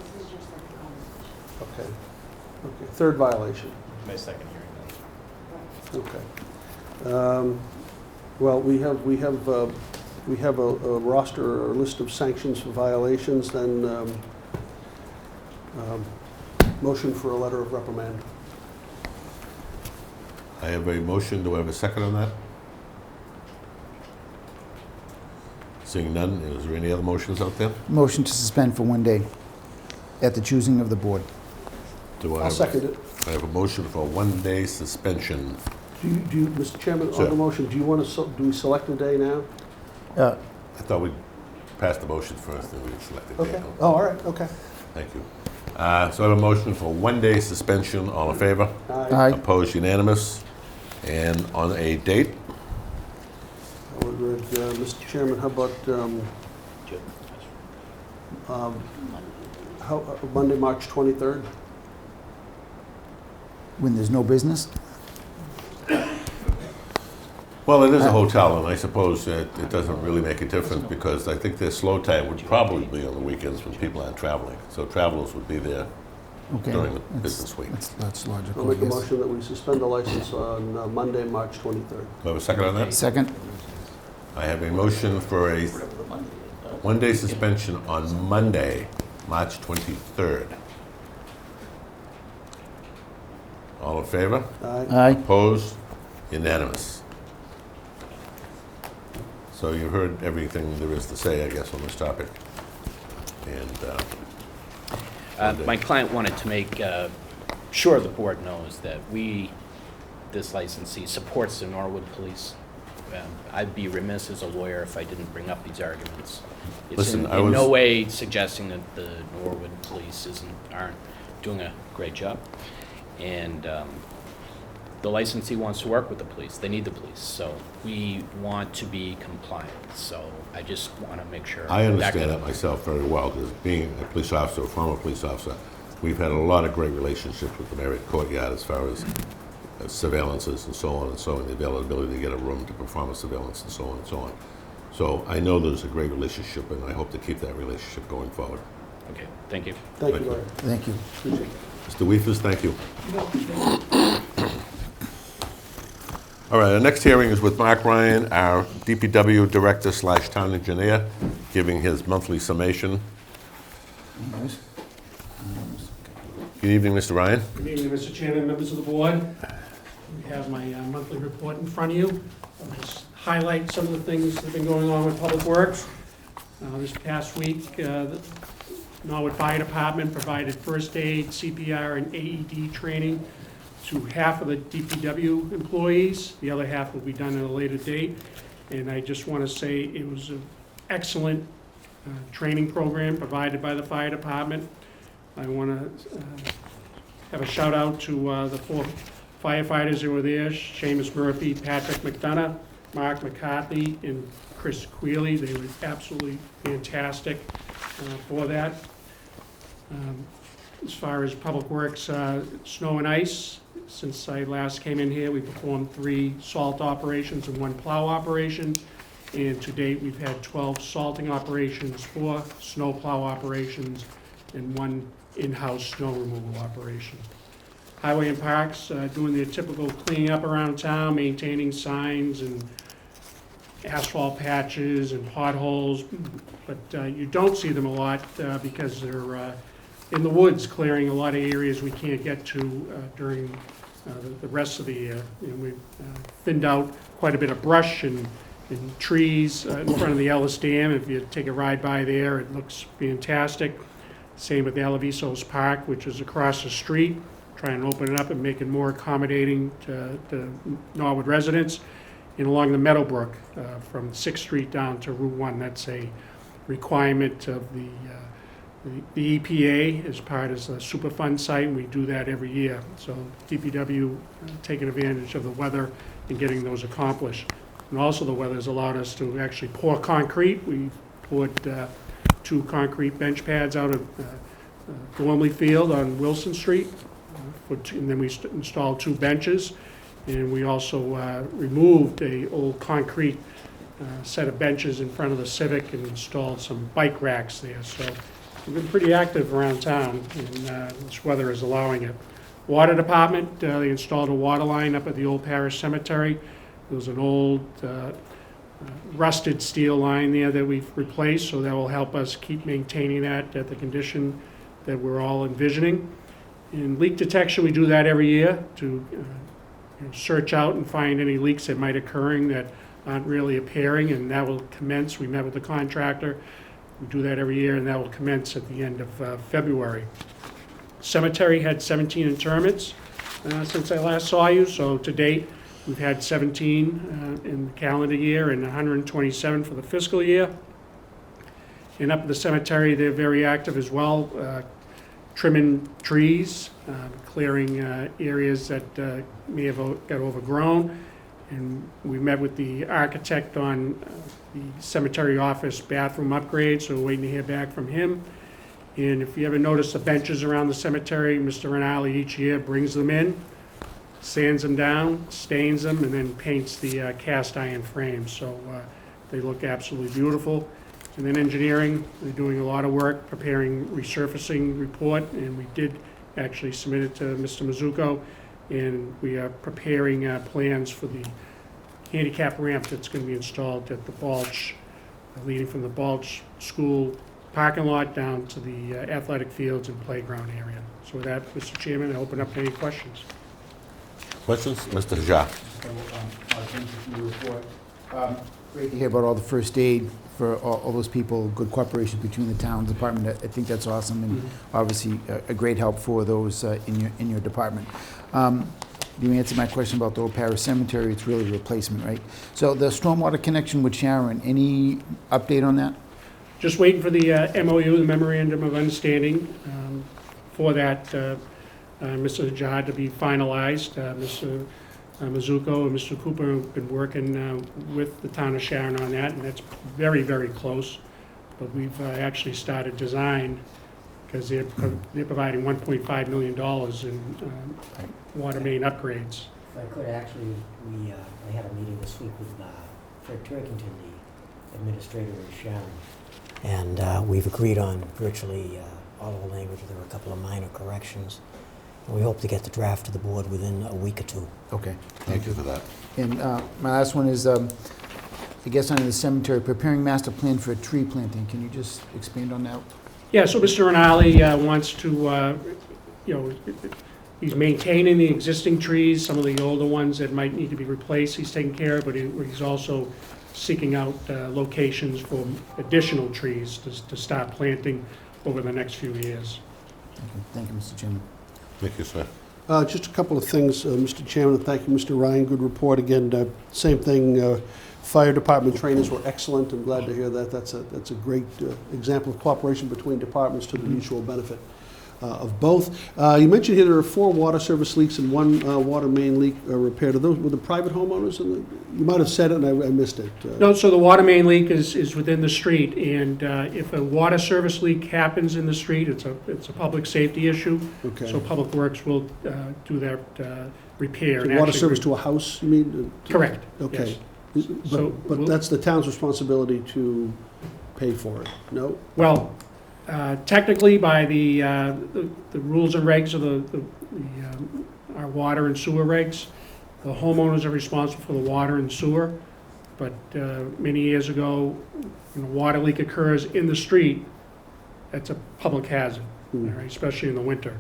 S2: okay. Okay, third violation,
S7: May 2nd hearing then.
S2: okay. Well, we have a roster or a list of sanctions for violations, then motion for a letter of reprimand.
S1: I have a motion. Do I have a second on that? Seeing none, is there any other motions out there?
S6: Motion to suspend for 1 day at the choosing of the board.
S1: Do I
S2: I'll
S1: have-
S2: second it.
S1: I have a motion for a 1-day suspension.
S2: Do you, Mr. Chairman,
S1: Sir.
S2: on the motion, do you want to, do we select a day now?
S1: I thought we'd pass the motion first, and we'd select the
S2: Okay.
S1: date.
S2: Oh, all right, okay.
S1: Thank you. So I have a motion for 1-day suspension. All in favor?
S6: Aye.
S1: Opposed, unanimous. And on a date?
S2: Mr. Chairman, how about, Monday, March 23rd?
S6: When there's no business?
S1: Well, it is a hotel, and I suppose it doesn't really make a difference because I think their slow time would probably be on the weekends when people aren't traveling. So travelers would be there
S6: Okay.
S1: during the
S6: That's-
S1: business week.
S6: That's
S2: I'll
S6: logical, I
S2: make a
S6: guess.
S2: motion that we suspend the license on Monday, March 23rd.
S1: Do I have a second on that?
S6: Second?
S1: I have a motion for a 1-day suspension on Monday, March 23rd. All in favor?
S2: Aye.
S6: Aye.
S1: Opposed? Unanimous. So you heard everything there is to say, I guess, on this topic. And
S8: My client wanted to make sure the board knows that this licensee supports the Norwood Police. I'd be remiss as a lawyer if I didn't bring up these arguments. It's
S1: Listen, I
S8: in no
S1: was-
S8: way suggesting that the Norwood Police aren't doing a great job. And the licensee wants to work with the police. They need the police. So we want to be compliant. So I just want to make sure.
S1: I understand that myself very well, because being a police officer, a former police officer, we've had a lot of great relationships with the Marriott Courtyard as far as surveillances and so on and so on, the availability to get a room to perform a surveillance and so on and so on. So I know there's a great relationship, and I hope to keep that relationship going forward.
S8: Okay, thank you.
S2: Thank you,
S1: Thank you.
S2: Larry.
S6: Thank you.
S2: Appreciate it.
S1: Mr. Weefers, thank you. All right, our next hearing is with Mark Ryan, our DPW Director / Town Engineer, giving his monthly summation. Good evening, Mr. Ryan.
S10: Good evening, Mr. Chairman, members of the board.
S2: You have my monthly report in front of you. I'll just highlight some of the things that have been going on with Public Works. This past week, the Norwood Fire Department provided first aid, CPR, and AED training to half of the DPW employees. The other half will be done at a later date. And I just want to say it was an excellent training program provided by the fire department. I want to have a shout out to the 4 firefighters who were there: Seamus Murphy, Patrick McDonough, Mark McCarthy, and Chris Quealy. They were absolutely fantastic for that. As far as Public Works, snow and ice, since I last came in here, we performed 3 salt operations and 1 plow operation. And to date, we've had 12 salting operations, 4 snow plow operations, and 1 in-house snow removal operation. Highway and Parks doing their typical cleaning up around town, maintaining signs and asphalt patches and potholes, but you don't see them a lot because they're in the woods clearing a lot of areas we can't get to during the rest of the year. You know, we've thinned out quite a bit of brush and trees in front of the Ellis Dam. If you take a ride by there, it looks fantastic. Same with Alavisos Park, which is across the street, trying to open it up and make it more accommodating to Norwood residents. And along the Meadowbrook, from 6th Street down to Route 1, that's a requirement of the EPA as part of the Superfund site, and we do that every year. So DPW taking advantage of the weather and getting those accomplished. And also the weather's allowed us to actually pour concrete. We've poured 2 concrete bench pads out of Gormley Field on Wilson Street, and then we installed 2 benches. And we also removed a old concrete set of benches in front of the Civic and installed some bike racks there. So we've been pretty active around town, and this weather is allowing it. Water Department, they installed a water line up at the old parish cemetery. There was an old rusted steel line there that we've replaced, so that will help us keep maintaining that at the condition that we're all envisioning. In leak detection, we do that every year to search out and find any leaks that might occurring that aren't really appearing, and that will commence. We met with the contractor. We do that every year, and that will commence at the end of February. Cemetery had 17 interments since I last saw you, so to date, we've had 17 in the calendar year and 127 for the fiscal year. And up at the cemetery, they're very active as well, trimming trees, clearing areas that may have got overgrown. And we met with the architect on the cemetery office bathroom upgrade, so we're waiting to hear back from him. And if you ever notice the benches around the cemetery, Mr. Rinaldi each year brings them in, sands them down, stains them, and then paints the cast iron frames. So they look absolutely beautiful. And then engineering, they're doing a lot of work preparing resurfacing report, and we did actually submit it to Mr. Mizuko, and we are preparing plans for the handicap ramp that's going to be installed at the Balch, leading from the Balch School parking lot down to the athletic fields and playground area. So with that, Mr. Chairman, I open up to any questions.
S1: Questions? Mr. Hajar.
S6: Thank you for your report. Great to hear about all the first aid for all those people, good cooperation between the town department. I think that's awesome, and obviously a great help for those in your department. You answered my question about the old parish cemetery. It's really a replacement, right? So the stormwater connection with Sharon, any update on that?
S2: Just waiting for the MOU, the Memorandum of Understanding, for that, Mr. Hajar, to be finalized. Mr. Mizuko and Mr. Cooper have been working with the town of Sharon on that, and that's very, very close. But we've actually started design because they're providing $1.5 million in water main upgrades.
S10: If I could, actually, I had a meeting this week with Fred Turkington, the administrator of Sharon, and we've agreed on virtually all of the language. There were a couple of minor corrections. And we hope to get the draft to the board within a week or 2.
S6: Okay.
S1: Thank you for that.
S6: And my last one is, I guess under the cemetery, preparing master plan for tree planting. Can you just expand on that?
S2: Yeah, so Mr. Rinaldi wants to, He's maintaining the existing trees, some of the older ones that might need to be replaced, he's taking care of, but he's also seeking out locations for additional trees to start planting over the next few years.
S6: Thank you, Mr. Chairman.
S1: Thank you, sir.
S11: Just a couple of things, Mr. Chairman, and thank you, Mr. Ryan. Good report. Again, same thing, fire department trainers were excellent. I'm glad to hear that. That's a great example of cooperation between departments to the mutual benefit of both. You mentioned here there are 4 water service leaks and 1 water main leak repaired. Are those with the private homeowners? You might have said it and I missed it.
S2: No, so the water main leak is within the street, and if a water service leak happens in the street, it's a public safety issue.
S11: Okay.
S2: So Public Works will do that repair. and
S11: Water
S2: actually-
S11: service to a house, you mean?
S2: Correct.
S11: Okay.
S2: yes. So
S11: But
S2: we'll-
S11: that's the town's responsibility to pay for it, no?
S2: Well, technically, by the rules and regs of our water and sewer regs, the homeowners are responsible for the water and sewer, but many years ago, when a water leak occurs in the street, that's a public hazard, all right, especially in the winter.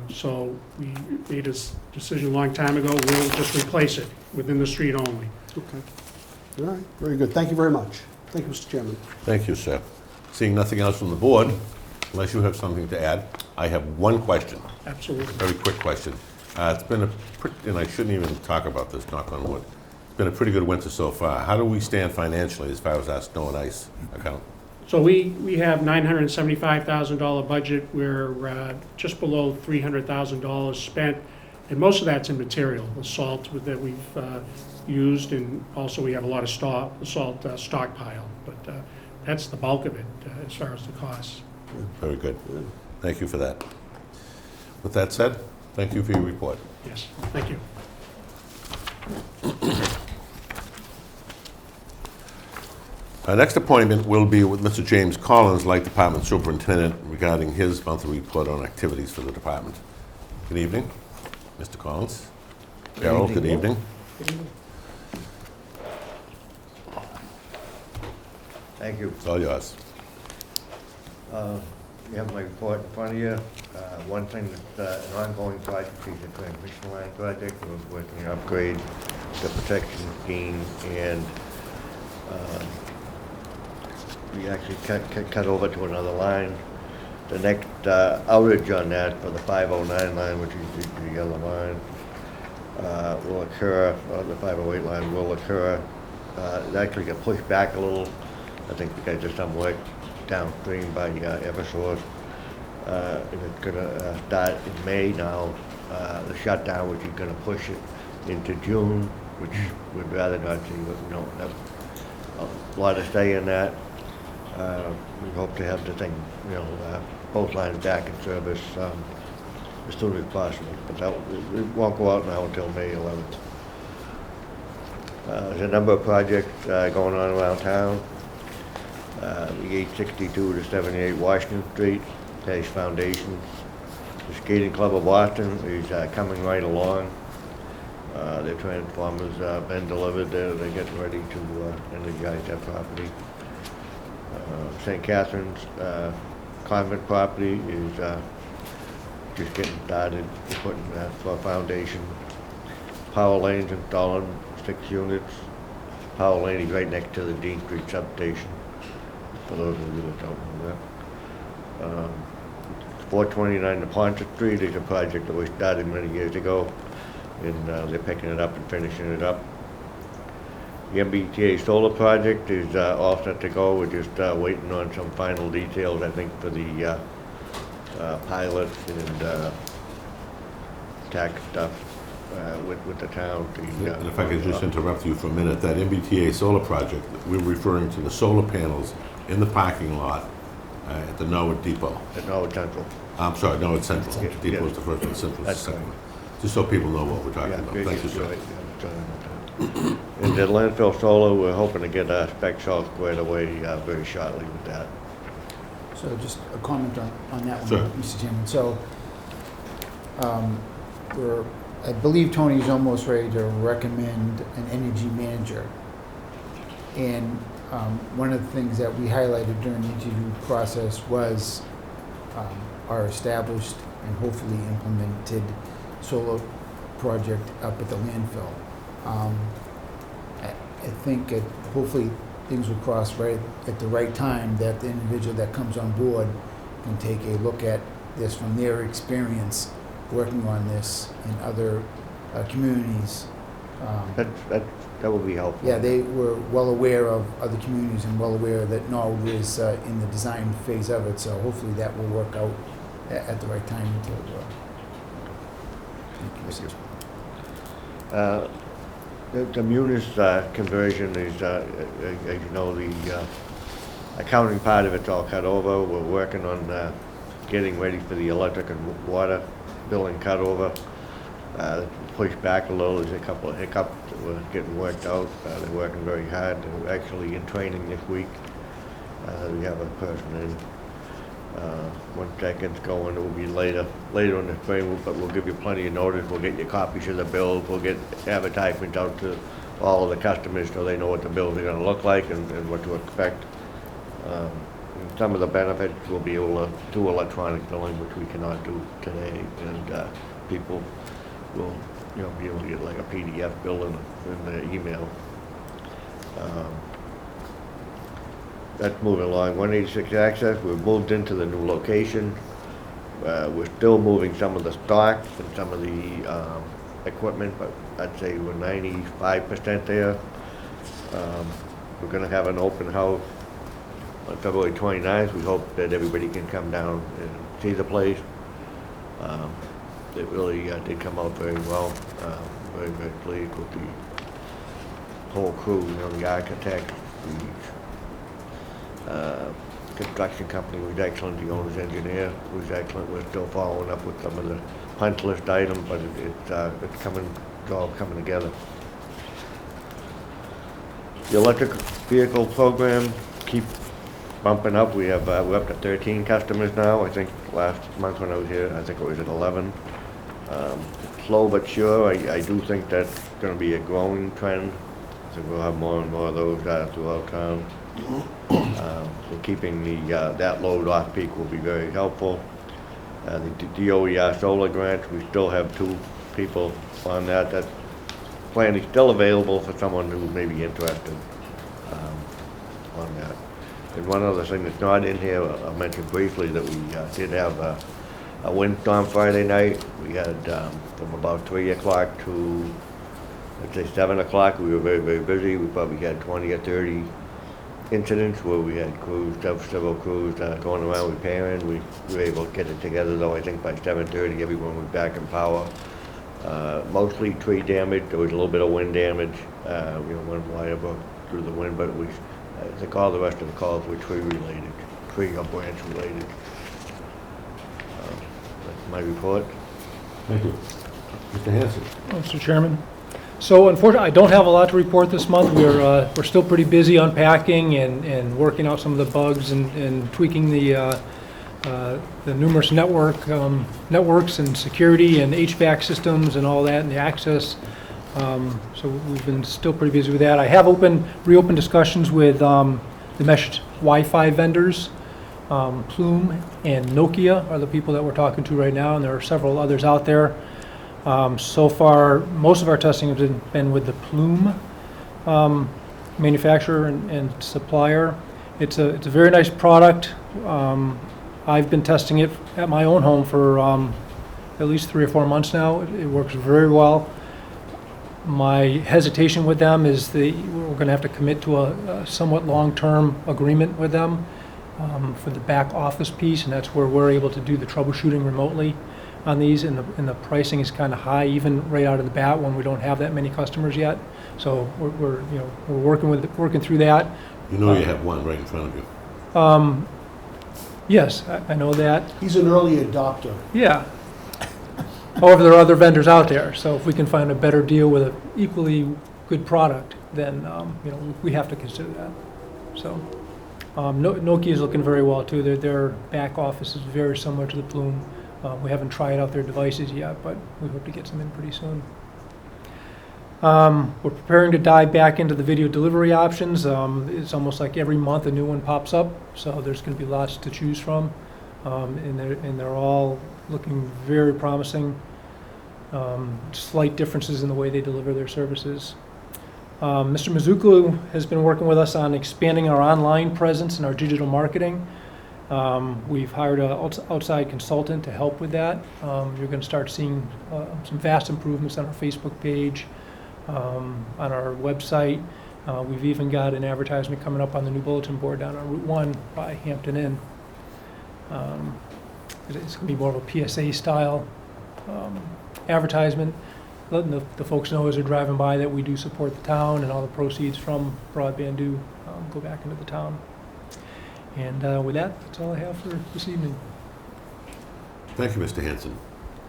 S2: So we made a decision a long time ago, we'll just replace it within the street only.
S11: Okay. All right, very good. Thank you very much. Thank you, Mr. Chairman.
S1: Thank you, sir. Seeing nothing else from the board, unless you have something to add, I have one question,
S2: Absolutely.
S1: very quick question. It's been and I shouldn't even talk about this, knock on wood. It's been a pretty good winter so far. How do we stand financially as far as our snow and ice account?
S2: So we have $975,000 budget. We're just below $300,000 spent, and most of that's in material, the salt that we've used, and also we have a lot of salt stockpile. But that's the bulk of it as far as the costs.
S1: Very good. Thank you for that. With that said, thank you for your report.
S2: Yes, thank you.
S1: Our next appointment will be with Mr. James Collins, Light Department Superintendent, regarding his monthly report on activities for the department. Good evening, Mr. Collins. Carol, good evening.
S12: Thank you.
S1: It's all yours.
S12: You have my report in front of you. One thing that's an ongoing project is the transmission line project. We're working to upgrade the protection scheme, and we actually cut over to another line. The next outage on that for the 509 line, which is the yellow line, will occur, the 508 line will occur. It actually got pushed back a little. I think because there's some work downstream by Eversource. And it's gonna start in May now, the shutdown, which is gonna push it into June, which we'd rather not see, but we don't have a lot to say in that. We hope to have the thing, both lines back in service as soon as possible, but it won't go out now until May 11th. There's a number of projects going on around town. The 862 to 78 Washington Street, Page Foundations. The Skating Club of Boston is coming right along. Their transformers been delivered. They're getting ready to energize that property. St. Catherine's convent property is just getting started. We're putting for a foundation. Power Lane's installing 6 units. Power Lane is right next to the Dean Street substation, for those of you that don't know that. 429 Neponset Street is a project that we started many years ago, and they're picking it up and finishing it up. The MBTA solar project is all set to go. We're just waiting on some final details, I think, for the pilot and tax stuff with the town.
S1: And if I could just interrupt you for a minute, that MBTA solar project, we're referring to the solar panels in the parking lot at the Norwood Depot.
S12: At Norwood Central.
S1: I'm sorry, Norwood Central.
S12: Yes,
S1: Depot is
S12: yes.
S1: the first one, Central is the
S12: That's
S1: second
S12: right.
S1: one. Just so people know what we're talking
S12: Yeah,
S1: about.
S12: you're
S1: Thank you, sir.
S12: right. Yeah, sorry about that. And the landfill solar, we're hoping to get spec all squared away very shortly with that.
S6: So just a comment on that one,
S1: Sure.
S6: Mr. Chairman. So I believe Tony's almost ready to recommend an energy manager. And one of the things that we highlighted during the interview process was our established and hopefully implemented solar project up at the landfill. I think hopefully things will cross right at the right time, that the individual that comes on board can take a look at this from their experience working on this in other communities.
S12: That would be helpful.
S6: Yeah, they were well aware of other communities and well aware that Norwood is in the design phase of it, so hopefully that will work out at the right time to thank you.
S12: The Munis conversion is, as you know, the accounting part of it's all cut over. We're working on getting ready for the electric and water billing cut over. Pushed back a little. There's a couple of hiccups that were getting worked out. They're working very hard. They're actually in training this week. We have a person in. Once that gets going, it will be later in the spring, but we'll give you plenty of notice. We'll get you copies of the bills. We'll get advertisements out to all of the customers so they know what the bills are going to look like and what to expect. And some of the benefits, we'll be able to do electronic billing, which we cannot do today, and people will be able to get like a PDF bill in their email. That's moving along. 186 Access, we've moved into the new location. We're still moving some of the stocks and some of the equipment, but I'd say we're 95% there. We're going to have an open house on February 29th. We hope that everybody can come down and see the place. It really did come out very well. Very, very pleased with the whole crew, the architect, the construction company was excellent, the owner's engineer was excellent. We're still following up with some of the punch list items, but it's all coming together. The electric vehicle program keeps bumping up. We're up to 13 customers now. I think last month when I was here, I think it was at 11. Slow but sure. I do think that's going to be a growing trend. So we'll have more and more of those throughout town. So keeping that load off peak will be very helpful. The DOER solar grant, we still have 2 people on that. That plan is still available for someone who may be interested on that. And one other thing that's not in here, I'll mention briefly that we did have a windstorm Friday night. We had from about 3 o'clock to, I'd say 7 o'clock, we were very, very busy. We probably had 20 or 30 incidents where we had crews, several crews going around repairing. We were able to get it together though. I think by 7:30 everyone was back in power. Mostly tree damage. There was a little bit of wind damage. One wire broke through the wind, but I think all the rest of the calls were tree related, tree or branch related. That's my report.
S1: Thank you. Mr. Hanson.
S2: Mr. Chairman. So unfortunately, I don't have a lot to report this month. We're still pretty busy unpacking and working out some of the bugs and tweaking the numerous networks and security and HVAC systems and all that and the access. So we've been still pretty busy with that. I have reopened discussions with the mesh Wi-Fi vendors. Plume and Nokia are the people that we're talking to right now, and there are several others out there. So far, most of our testing has been with the Plume manufacturer and supplier. It's a very nice product. I've been testing it at my own home for at least 3 or 4 months now. It works very well. My hesitation with them is we're going to have to commit to a somewhat long-term agreement with them for the back office piece, and that's where we're able to do the troubleshooting remotely on these, and the pricing is kind of high even right out of the bat when we don't have that many customers yet. So we're working through that.
S1: You know you have one right in front of you.
S2: Yes, I know that.
S11: He's an early adopter.
S2: Yeah. However, there are other vendors out there, so if we can find a better deal with an equally good product, then we have to consider that. So Nokia is looking very well too. Their back office is very similar to the Plume. We haven't tried out their devices yet, but we hope to get some in pretty soon. We're preparing to dive back into the video delivery options. It's almost like every month a new one pops up, so there's going to be lots to choose from. and they're all looking very promising. Slight differences in the way they deliver their services. Mr. Mizuku has been working with us on expanding our online presence and our digital marketing. We've hired an outside consultant to help with that. You're going to start seeing some vast improvements on our Facebook page, on our website. We've even got an advertisement coming up on the new bulletin board down on Route 1 by Hampton Inn. It's going to be more of a PSA style advertisement, letting the folks know as they're driving by that we do support the town, and all the proceeds from broadband do go back into the town. And with that, that's all I have for this evening.
S1: Thank you, Mr. Hanson.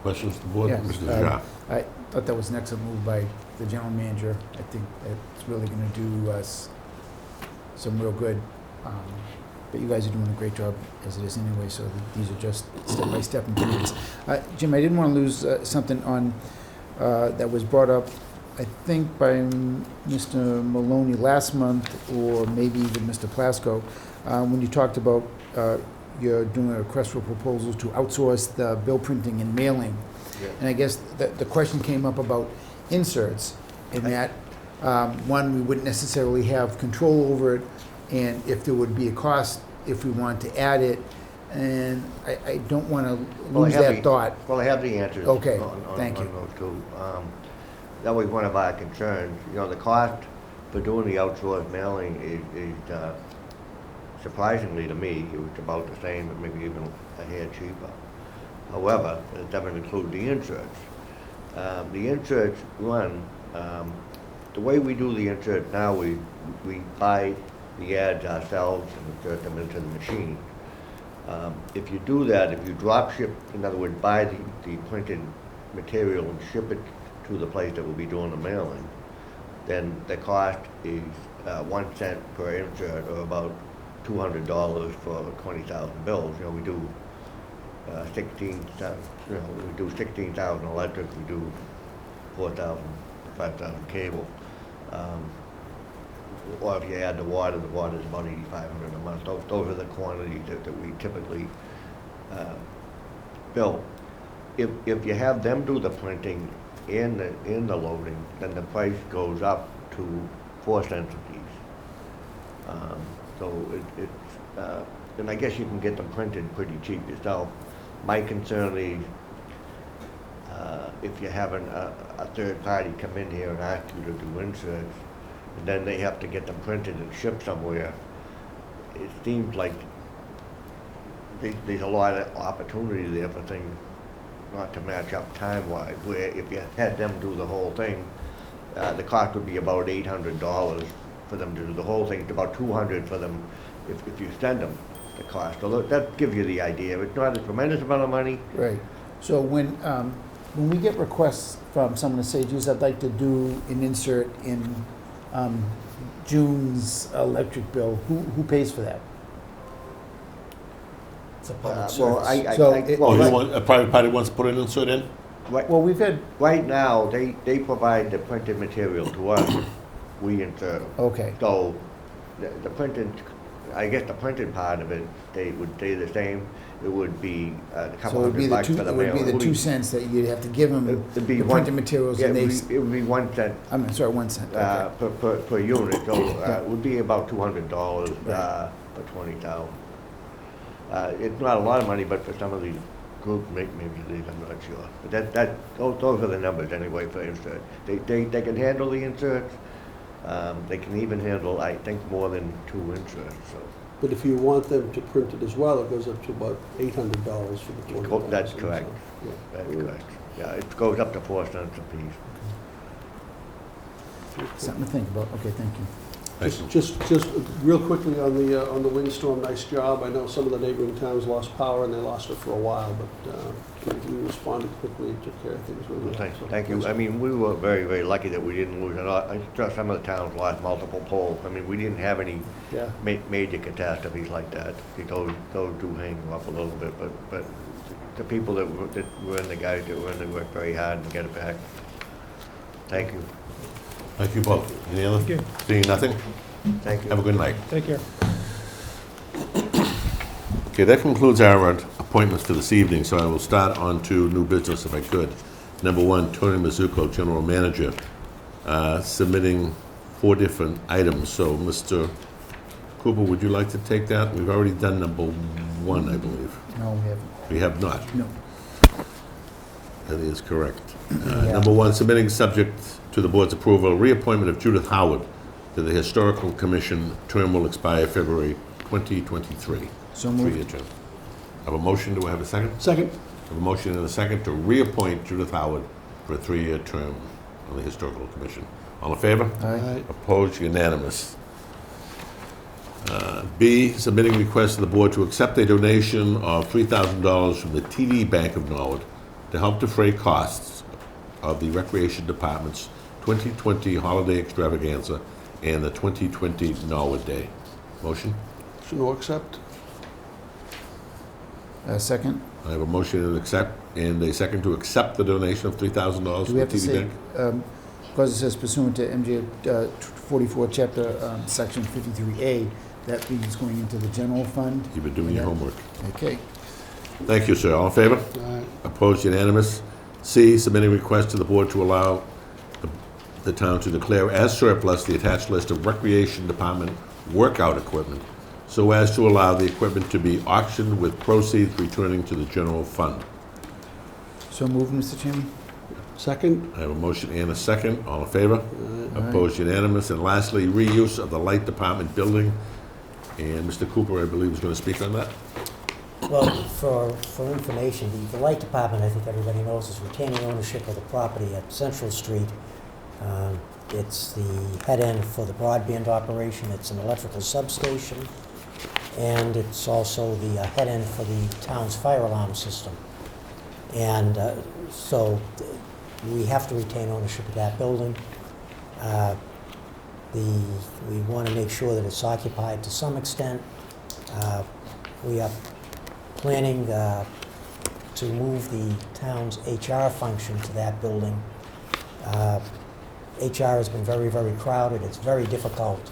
S1: Questions to the board?
S6: Yes,
S1: Mr. Najjar?
S6: I thought that was an excellent move by the general manager. I think it's really going to do us some real good. But you guys are doing a great job as it is anyway, so these are just step-by-step improvements. Jim, I didn't want to lose something on that was brought up, I think, by Mr. Maloney last month, or maybe even Mr. Plasko, when you talked about you're doing a request for proposals to outsource the bill printing and mailing.
S12: Yeah.
S6: And I guess the question came up about inserts, in that, one, we wouldn't necessarily have control over it, and if there would be a cost if we want to add it, and I don't want to lose that thought.
S12: Well, I have the answers.
S6: Okay,
S12: on
S6: thank you.
S12: those two. That was one of our concerns. You know, the cost for doing the outsourced mailing is surprisingly to me, it was about the same, maybe even a hair cheaper. However, it doesn't include the inserts. The inserts run, the way we do the inserts now, we buy the ads ourselves and insert them into the machine. If you do that, if you drop ship, in other words, buy the printed material and ship it to the place that will be doing the mailing, then the cost is 1 cent per insert, or about $200 for 20,000 bills. You know, we do 16,000. You know, we do 16,000 electric. We do 4,000, 5,000 cable. Or if you add the water is about 8,500 a month. Those are the quantities that we typically bill. If you have them do the printing in the loading, then the price goes up to 4 cents a piece. So and I guess you can get them printed pretty cheap yourself. My concern is if you're having a third party come in here and ask you to do inserts, and then they have to get them printed and shipped somewhere, it seems like there's a lot of opportunity there for things not to match up time-wise, where if you had them do the whole thing, the cost would be about $800 for them to do the whole thing. It's about $200 for them if you send them the cost. So that gives you the idea. It's not a tremendous amount of money.
S6: Right. So when we get requests from someone to say, geez, I'd like to do an insert in June's electric bill, who pays for that?
S10: It's a public
S12: Well,
S10: service.
S1: A private party wants to put an insert in?
S6: Well, we've had,
S12: Right now, they provide the printed material to us. We insert them.
S6: okay,
S12: So the printed, I guess the printed part of it, they would stay the same. It would be a
S6: so
S12: couple
S6: it would be
S12: $100
S6: the
S12: for the
S6: it would
S12: mail.
S6: be the 2 cents that you'd have to give them,
S12: It'd be
S6: the
S12: one-
S6: printed materials,
S12: Yeah,
S6: and they,
S12: it would be 1 cent
S6: I'm sorry, 1 cent, okay.
S12: per unit, so
S6: Yeah.
S12: it would be about $200
S6: Right.
S12: for 20,000. It's not a lot of money, but for some of these groups, maybe it is, I'm not sure. But those are the numbers anyway for insert. They can handle the inserts. They can even handle, I think, more than 2 inserts, so.
S11: But if you want them to print it as well, it goes up to about $800 for the 20,000.
S12: That's correct.
S11: So, yeah.
S12: That's correct. Yeah, it goes up to 4 cents a piece.
S6: Something to think about, okay, thank you.
S11: Just real quickly on the windstorm, nice job. I know some of the neighboring towns lost power and they lost it for a while, but we responded quickly and took care of things really well. So,
S12: Thank you. I mean, we were very, very lucky that we didn't lose it. I'm sure some of the towns lost multiple poles. I mean, we didn't have any
S11: Yeah.
S12: major catastrophes like that. Those do hang up a little bit, but the people that were in, the guys that were in, they worked very hard to get it back. Thank you.
S1: Thank you both. Any other?
S2: Thank you.
S1: Seeing nothing?
S12: Thank you.
S1: Have a good night.
S2: Take care.
S1: Okay, that concludes our appointments for this evening, so I will start on to new business if I could. Number one, Tony Mazzucco, General Manager, submitting 4 different items. So, Mr. Cooper, would you like to take that? We've already done number 1, I believe.
S6: No, we haven't.
S1: We have not.
S6: No.
S1: That is correct. Number 1, submitting subject to the board's approval, reappointment of Judith Howard to the Historical Commission. Term will expire February 2023.
S6: So moved.
S1: 3-year term. Have a motion, do I have a second?
S11: Second.
S1: Have a motion and a second to reappoint Judith Howard for a 3-year term on the Historical Commission. All in favor?
S6: Aye.
S1: Opposed, unanimous. B, submitting request to the board to accept a donation of $3,000 from the TD Bank of Norwood to help defray costs of the Recreation Department's 2020 holiday extravaganza and the 2020 Norwood Day. Motion?
S11: Motion to accept.
S6: Second.
S1: I have a motion and a second to accept the donation of $3,000
S6: Do
S1: from
S6: we
S1: the
S6: have to
S1: TD
S6: say,
S1: Bank.
S6: because it says pursuant to MGL 44, Chapter Section 53A, that means going into the general fund?
S1: You've been doing your homework.
S6: Okay.
S1: Thank you, sir. All in favor?
S11: Aye.
S1: Opposed, unanimous. C, submitting request to the board to allow the town to declare as surplus the attached list of Recreation Department workout equipment so as to allow the equipment to be auctioned with proceeds returning to the general fund.
S6: So moved, Mr. Chairman?
S11: Second.
S1: I have a motion and a second. All in favor?
S6: Aye.
S1: Opposed, unanimous. And lastly, reuse of the Light Department building. And Mr. Cooper, I believe, is going to speak on that.
S10: Well, for information, the Light Department, I think everybody knows, is retaining ownership of the property at Central Street. It's the head end for the broadband operation. It's an electrical substation. And it's also the head end for the town's fire alarm system. And so we have to retain ownership of that building. We want to make sure that it's occupied to some extent. We are planning to move the town's HR function to that building. HR has been very, very crowded. It's very difficult.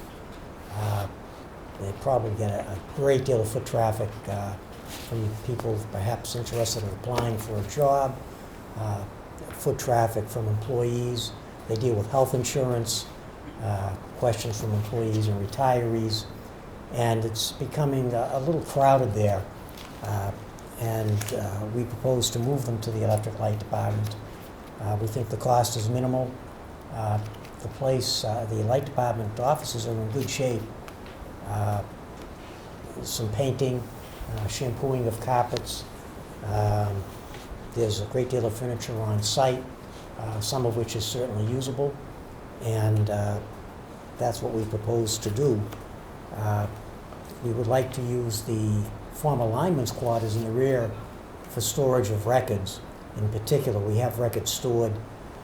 S10: They probably get a great deal of foot traffic from people perhaps interested in applying for a job, foot traffic from employees. They deal with health insurance, questions from employees and retirees, and it's becoming a little crowded there. We propose to move them to the Electric Light Department. We think the cost is minimal. The place, the Light Department offices are in good shape. Some painting, shampooing of carpets. There's a great deal of furniture on site, some of which is certainly usable, and that's what we propose to do. We would like to use the former linemen's quarters in the rear for storage of records. In particular, we have records stored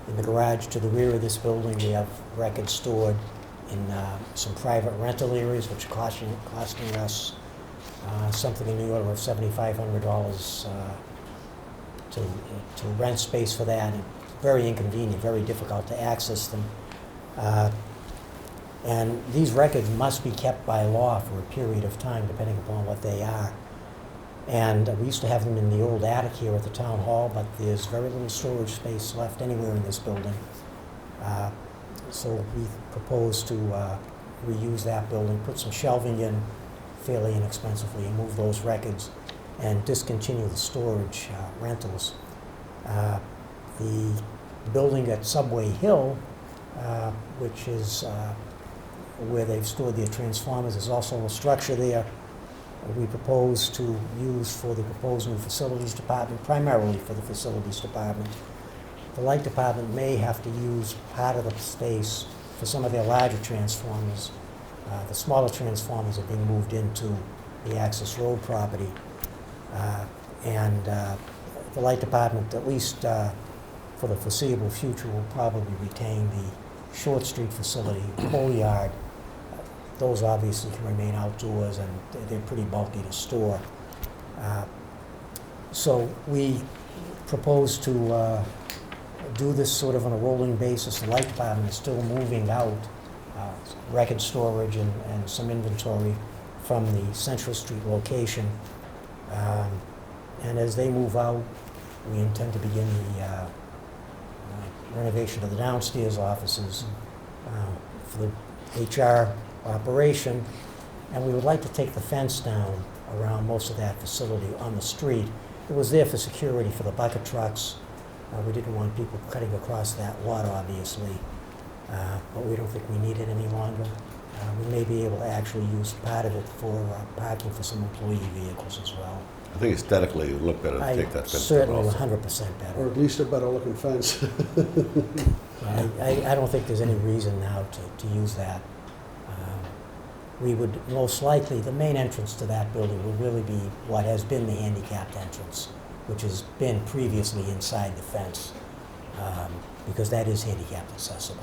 S10: in the garage to the rear of this building. We have records stored in some private rental areas, which are costing us something in the order of $7,500 to rent space for that. And very inconvenient, very difficult to access them. And these records must be kept by law for a period of time, depending upon what they are. And we used to have them in the old attic here at the town hall, but there's very little storage space left anywhere in this building. So we propose to reuse that building, put some shelving in fairly inexpensively, and move those records and discontinue the storage rentals. The building at Subway Hill, which is where they've stored their transformers, there's also a structure there we propose to use for the proposed new facilities department, primarily for the facilities department. The light department may have to use part of the space for some of their larger transformers. The smaller transformers are being moved into the Access Road property. The light department, at least for the foreseeable future, will probably retain the Short Street facility, coal yard. Those obviously can remain outdoors, and they're pretty bulky to store. So we propose to do this sort of on a rolling basis. The light department is still moving out record storage and some inventory from the Central Street location. And as they move out, we intend to begin the renovation of the downstairs offices for the HR operation. And we would like to take the fence down around most of that facility on the street. It was there for security for the bucket trucks. We didn't want people cutting across that lot, obviously, but we don't think we need it any longer. We may be able to actually use part of it for parking for some employee vehicles as well.
S1: I think aesthetically it would look better to take that fence down
S10: Certainly
S1: also.
S10: 100%
S11: Or
S10: better.
S11: at least a better-looking fence.
S10: I don't think there's any reason now to use that. We would most likely, the main entrance to that building would really be what has been the handicapped entrance, which has been previously inside the fence, because that is handicapped accessible.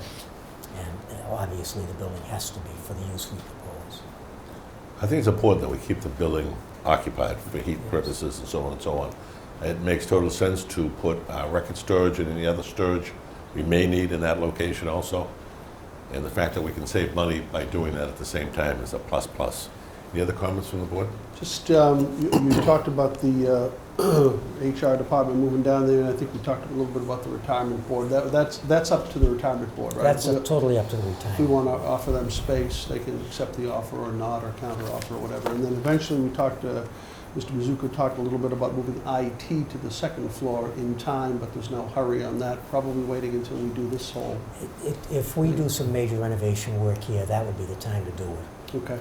S10: And obviously, the building has to be for the use we propose.
S1: I think it's important that we keep the building occupied for heat purposes and so on and so on. It makes total sense to put record storage and any other storage we may need in that location also. And the fact that we can save money by doing that at the same time is a plus plus. Any other comments from the board?
S11: Just, you talked about the HR department moving down there, and I think we talked a little bit about the retirement board. That's up to the retirement board, right?
S10: That's totally up to the
S11: If we
S10: retirement.
S11: want to offer them space, they can accept the offer or not, or counter offer or whatever. And then eventually we talked, Mr. Mizuko talked a little bit about moving IT to the second floor in time, but there's no hurry on that. Probably waiting until we do this whole,
S10: If we do some major renovation work here, that would be the time to do it.
S11: okay.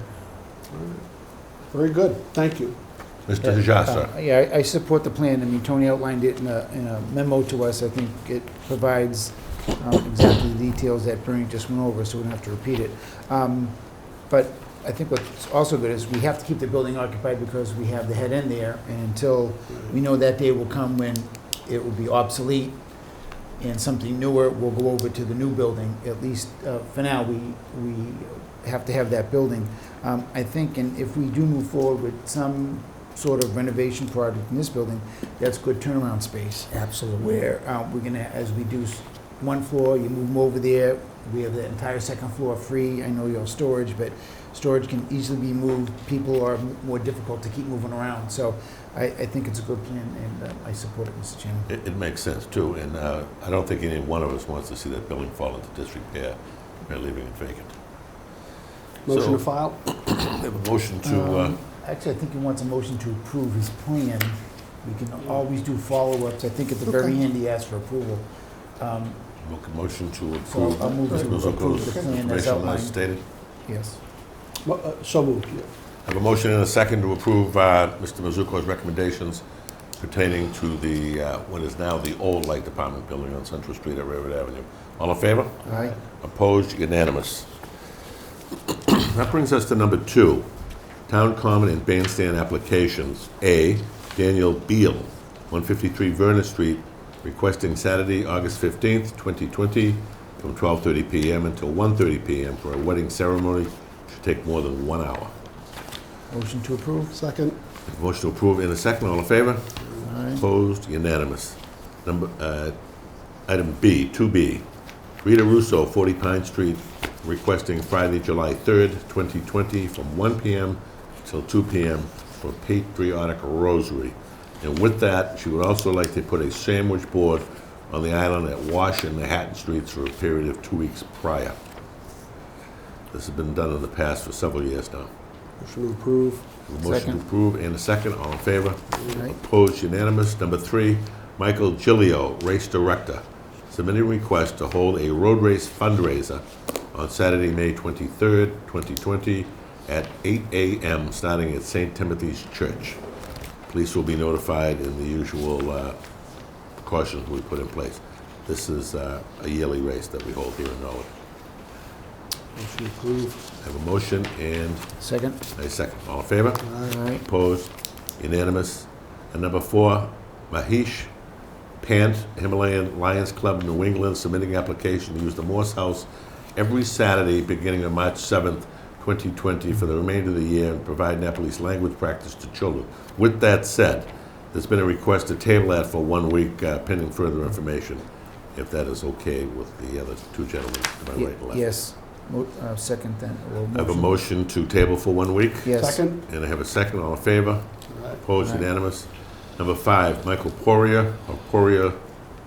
S11: All right. Very good, thank you.
S1: Mr. Hajar, sir.
S6: Yeah, I support the plan. I mean, Tony outlined it in a memo to us. I think it provides exactly the details that Bernie just went over, so we don't have to repeat it. But I think what's also good is we have to keep the building occupied because we have the head end there, and until we know that day will come when it will be obsolete and something newer will go over to the new building, at least for now, we have to have that building. I think, and if we do move forward with some sort of renovation project in this building, that's good turnaround space.
S10: Absolutely.
S6: Where we're gonna, as we do one floor, you move them over there, we have the entire second floor free. I know you have storage, but storage can easily be moved. People are more difficult to keep moving around. So I think it's a good plan, and I support it, Mr. Chairman.
S1: It makes sense too, and I don't think any one of us wants to see that building fall into disrepair by leaving it vacant.
S11: Motion to
S1: So-
S11: file?
S1: We have a motion to,
S6: Actually, I think he wants a motion to approve his plan. We can always do follow-ups. I think at the very
S11: Okay.
S6: end, he asked for approval.
S1: make a motion to
S6: So
S1: approve
S6: I'll move to
S1: Mr.
S6: approve
S1: Mizuko's
S6: the plan as
S1: information
S6: outlined.
S1: as stated.
S6: Yes.
S11: So moved, yeah.
S1: I have a motion and a second to approve Mr. Mizuko's recommendations pertaining to the, what is now the old Light Department building on Central Street at Railroad Avenue. All in favor?
S6: All right.
S1: Opposed? Unanimous. That brings us to number 2, Town Common and Bandstand applications. A, Daniel Beal, 153 Vernon Street, requesting Saturday, August 15th, 2020, from 12:30 p.m. until 1:30 p.m. for a wedding ceremony. Should take more than 1 hour.
S6: Motion to approve.
S11: Second?
S1: Motion to approve in a second. All in favor?
S6: All right.
S1: Opposed? Unanimous. Item B, 2B, Rita Russo, 40 Pine Street, requesting Friday, July 3rd, 2020, from 1 p.m. till 2 p.m. for Patriotic Rosary. And with that, she would also like to put a sandwich board on the island at Wash and Manhattan Streets for a period of 2 weeks prior. This has been done in the past for several years now.
S11: Motion to approve.
S1: A motion to
S6: Second.
S1: approve and a second. All in favor?
S6: All right.
S1: Opposed, unanimous. Number 3, Michael Gilio, race director, submitting a request to hold a road race fundraiser on Saturday, May 23rd, 2020, at 8 a.m., starting at St. Timothy's Church. Police will be notified in the usual precautions we put in place. This is a yearly race that we hold here in Norwood.
S11: Motion to approve.
S1: I have a motion and
S6: Second.
S1: a second. All in favor?
S6: All right.
S1: Opposed? Unanimous. And number 4, Mahesh Pant, Himalayan Lions Club, New England, submitting application to use the Morse House every Saturday beginning on March 7th, 2020 for the remainder of the year and provide Nepalese language practice to children. With that said, there's been a request to table that for 1 week pending further information, if that is okay with the other 2 gentlemen to my right and left.
S6: Yes. Second then. Or
S1: I have a motion to table for 1 week.
S6: Yes.
S11: Second?
S1: And I have a second. All in favor?
S11: All right.
S1: Opposed?
S6: Aye.
S1: Unanimous. Number 5, Michael Poria of Poria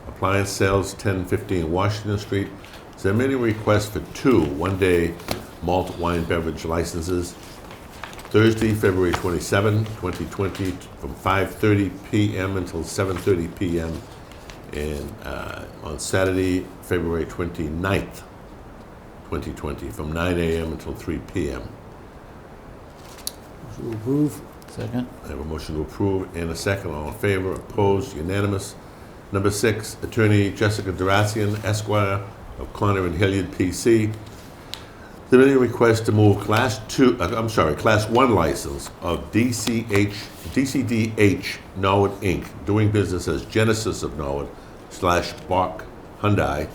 S1: Appliance Sales, 1015 Washington Street, submitting a request for 2 one-day malt wine beverage licenses. Thursday, February 27, 2020, from 5:30 p.m. until 7:30 p.m. And on Saturday, February 29th, 2020, from 9 a.m. until 3 p.m.
S11: Motion to approve.
S6: Second.
S1: I have a motion to approve and a second. All in favor, opposed, unanimous. Number 6, Attorney Jessica Duracian, Esquire of Connor and Hilliard, P.C., submitting a request to move Class 1 license of DCDH Norwood, Inc., doing business as Genesis of Norwood / Bach Hyundai,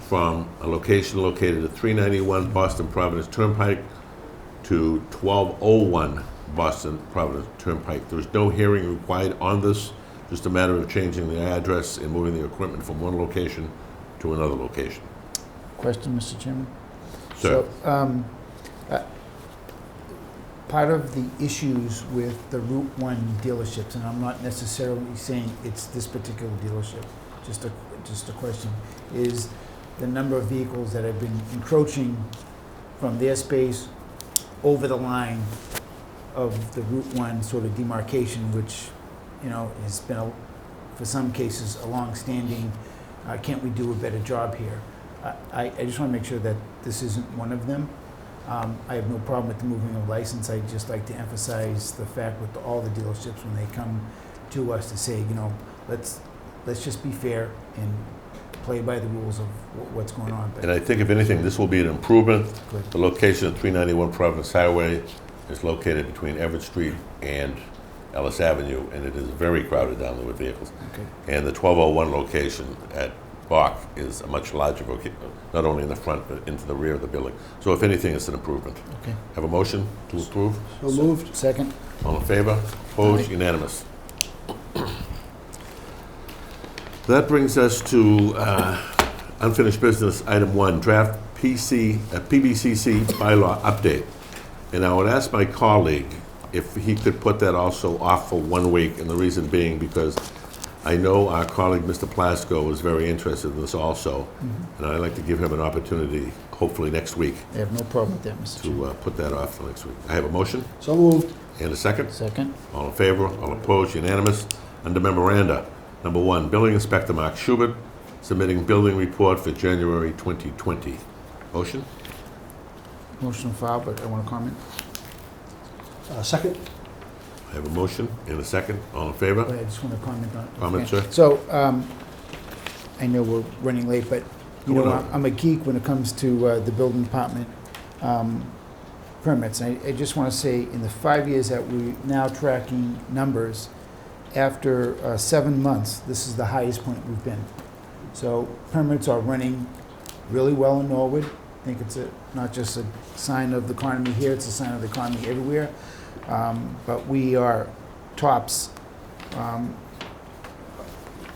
S1: from a location located at 391 Boston Providence Turnpike to 1201 Boston Providence Turnpike. There is no hearing required on this, just a matter of changing the address and moving the equipment from one location to another location.
S6: Question, Mr. Chairman?
S1: Sir.
S6: So, part of the issues with the Route 1 dealerships, and I'm not necessarily saying it's this particular dealership, just a question, is the number of vehicles that have been encroaching from their space over the line of the Route 1 sort of demarcation, which, you know, has been, for some cases, a long-standing, can't we do a better job here? I just want to make sure that this isn't one of them. I have no problem with the moving of license. I'd just like to emphasize the fact with all the dealerships when they come to us to say, you know, let's just be fair and play by the rules of what's going on.
S1: And I think if anything, this will be an improvement.
S6: Good.
S1: The location of 391 Providence Highway is located between Everett Street and Ellis Avenue, and it is very crowded down there with vehicles.
S6: Okay.
S1: And the 1201 location at Bach is a much larger location, not only in the front, but into the rear of the building. So if anything, it's an improvement.
S6: Okay.
S1: Have a motion to approve?
S11: So moved.
S6: Second.
S1: All in favor? Opposed?
S6: Aye.
S1: Unanimous. That brings us to unfinished business, item 1, draft PBCC bylaw update. And I would ask my colleague if he could put that also off for 1 week, and the reason being because I know our colleague, Mr. Plasko, is very interested in this also, and I'd like to give him an opportunity, hopefully next week,
S6: I have no problem with that, Mr. Chairman.
S1: to put that off for next week. I have a motion
S11: So moved.
S1: and a second.
S6: Second.
S1: All in favor, all opposed, unanimous. Under memoranda, number 1, Building Inspector Mark Schubert, submitting building report for January 2020. Motion?
S6: Motion filed, but I want to comment.
S11: Second.
S1: I have a motion and a second. All in favor?
S6: But I just want to comment on it.
S1: Comment,
S6: Okay.
S1: sir.
S6: So, I know we're running late, but, you
S1: Go
S6: know,
S1: on.
S6: I'm a geek when it comes to the building department permits. And I just want to say, in the 5 years that we're now tracking numbers, after 7 months, this is the highest point we've been. So permits are running really well in Norwood. I think it's not just a sign of the economy here, it's a sign of the economy everywhere. But we are tops